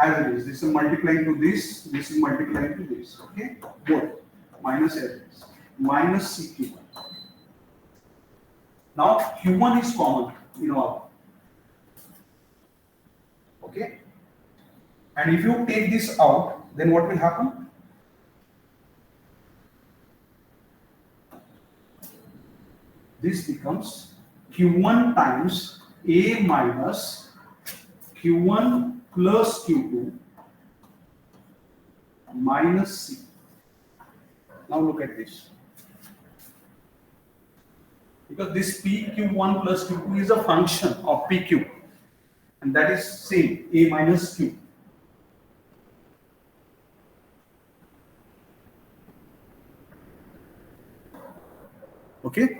as it is. This is multiplying to this is multiplying to this. Okay, both minus as it is minus CQ1. Now Q1 is common in all. Okay, and if you take this out, then what will happen? This becomes Q1 times A minus Q1 plus Q2 minus C. Now look at this. Because this PQ1 plus Q2 is a function of PQ. And that is same, A minus Q. Okay?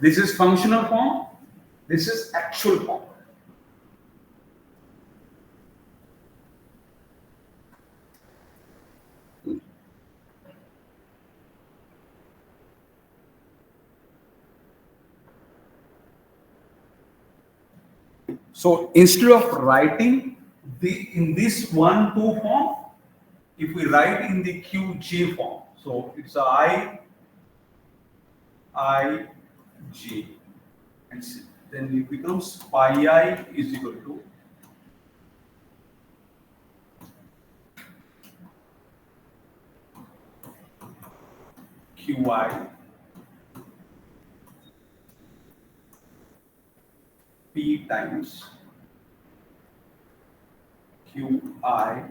This is functional form, this is actual form. So instead of writing in this 1, 2 form, if we write in the QJ form, so it's I, J, and C. Then it becomes pi I is equal to QI P times QI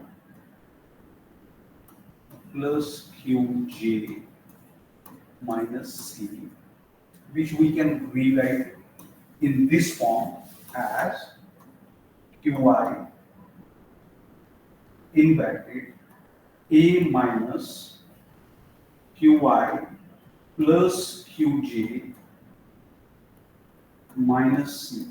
plus QJ minus C, which we can rewrite in this form as QI in bracket A minus QI plus QJ minus C.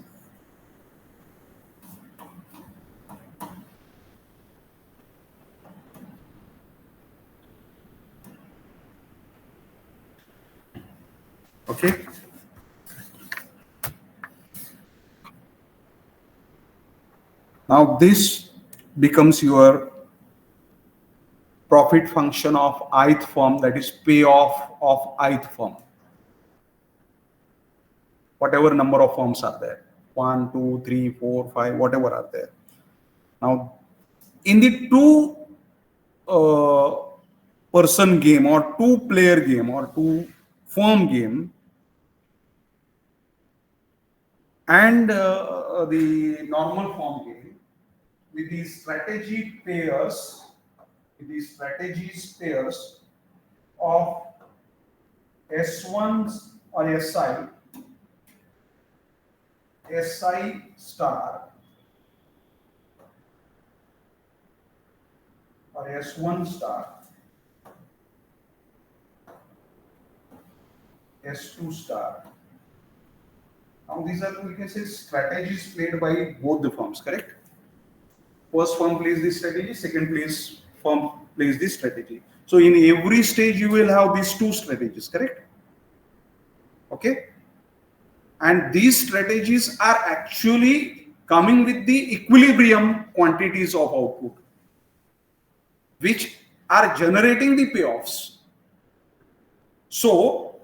Okay. Now this becomes your profit function of ith firm, that is payoff of ith firm. Whatever number of firms are there, 1, 2, 3, 4, 5, whatever are there. Now, in the two person game or two player game or two firm game, and the normal form game, with these strategy pairs, of S1 or SI star or S1 star, S2 star. Now these are, we can say, strategies played by both the firms, correct? First firm plays this strategy, second firm plays this strategy. So in every stage you will have these two strategies, correct? Okay? And these strategies are actually coming with the equilibrium quantities of output, which are generating the payoffs. So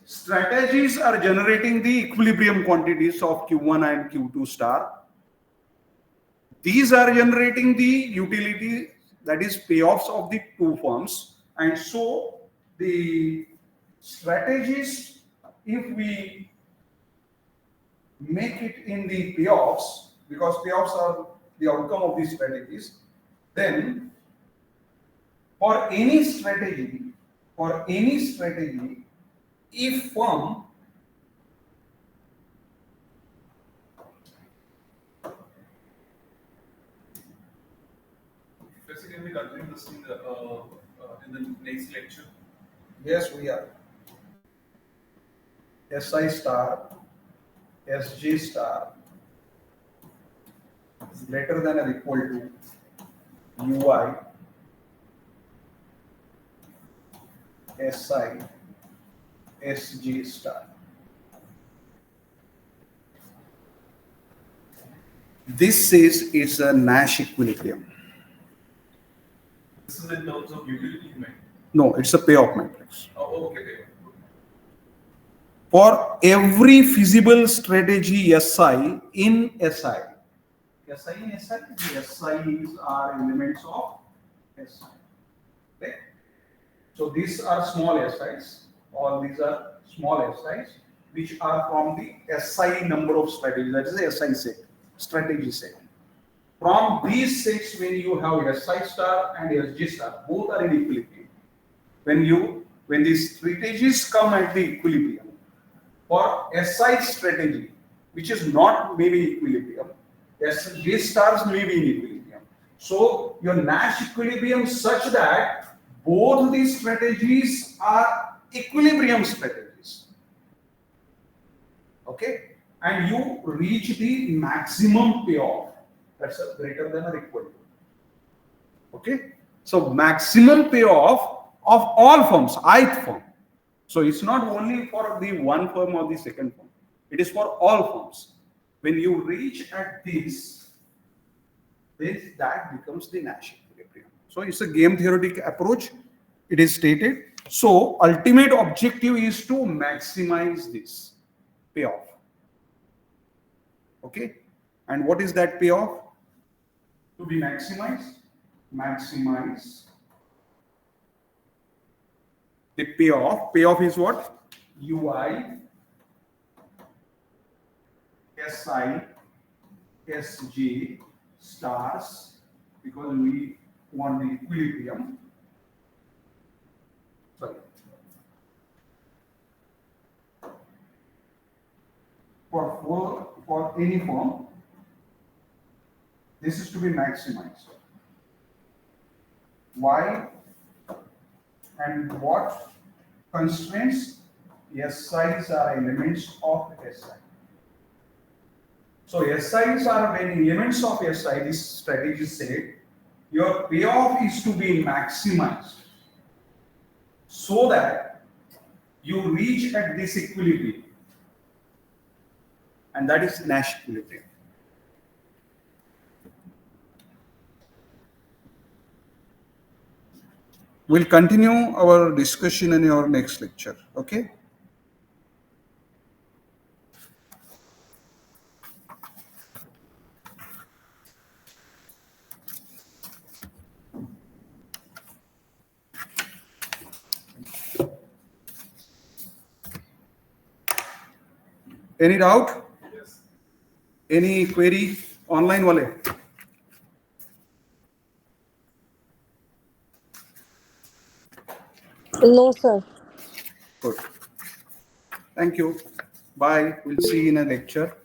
strategies are generating the equilibrium quantities of Q1 and Q2 star. These are generating the utility, that is payoffs of the two firms. And so the strategies, if we make it in the payoffs, because payoffs are the outcome of these strategies, then for any strategy, if firm Basically, we continue this in the next lecture. yes, we are SI star, SJ star is greater than or equal to UI, SI, SJ star. This says it's a Nash equilibrium. This is in terms of utility, you meant? No, it's a payoff matrix. Oh, okay. For every feasible strategy SI in SI. SI in SI, the SIs are elements of SI. Okay? So these are small SIs, all these are small SIs, which are from the SI number of strategies, that is the SI set, strategy set. From these sets, when you have SI star and SG star, both are in equilibrium. When these strategies come at the equilibrium, for SI strategy, which is not maybe equilibrium, SG stars may be in equilibrium. So your Nash equilibrium such that both these strategies are equilibrium strategies. Okay? And you reach the maximum payoff, that's greater than or equal to. Okay? So maximum payoff of all firms, ith firm. So it's not only for the one firm or the second firm. It is for all firms. When you reach at this, that becomes the Nash equilibrium. So it's a game theoretic approach. It is stated. So ultimate objective is to maximize this payoff. Okay? And what is that payoff? To be maximized? Maximize the payoff. Payoff is what? UI, SI, SJ stars, because we want the equilibrium. Sorry. For any firm, this is to be maximized. Why and what constraints? SIs are elements of SI. So SIs are when elements of SI, this strategy said, your payoff is to be maximized so that you reach at this equilibrium. And that is Nash equilibrium. We'll continue our discussion in your next lecture. Okay. Any doubt? Yes. Any query? Online wale? No, sir. Good. Thank you. Bye. We'll see you in a lecture.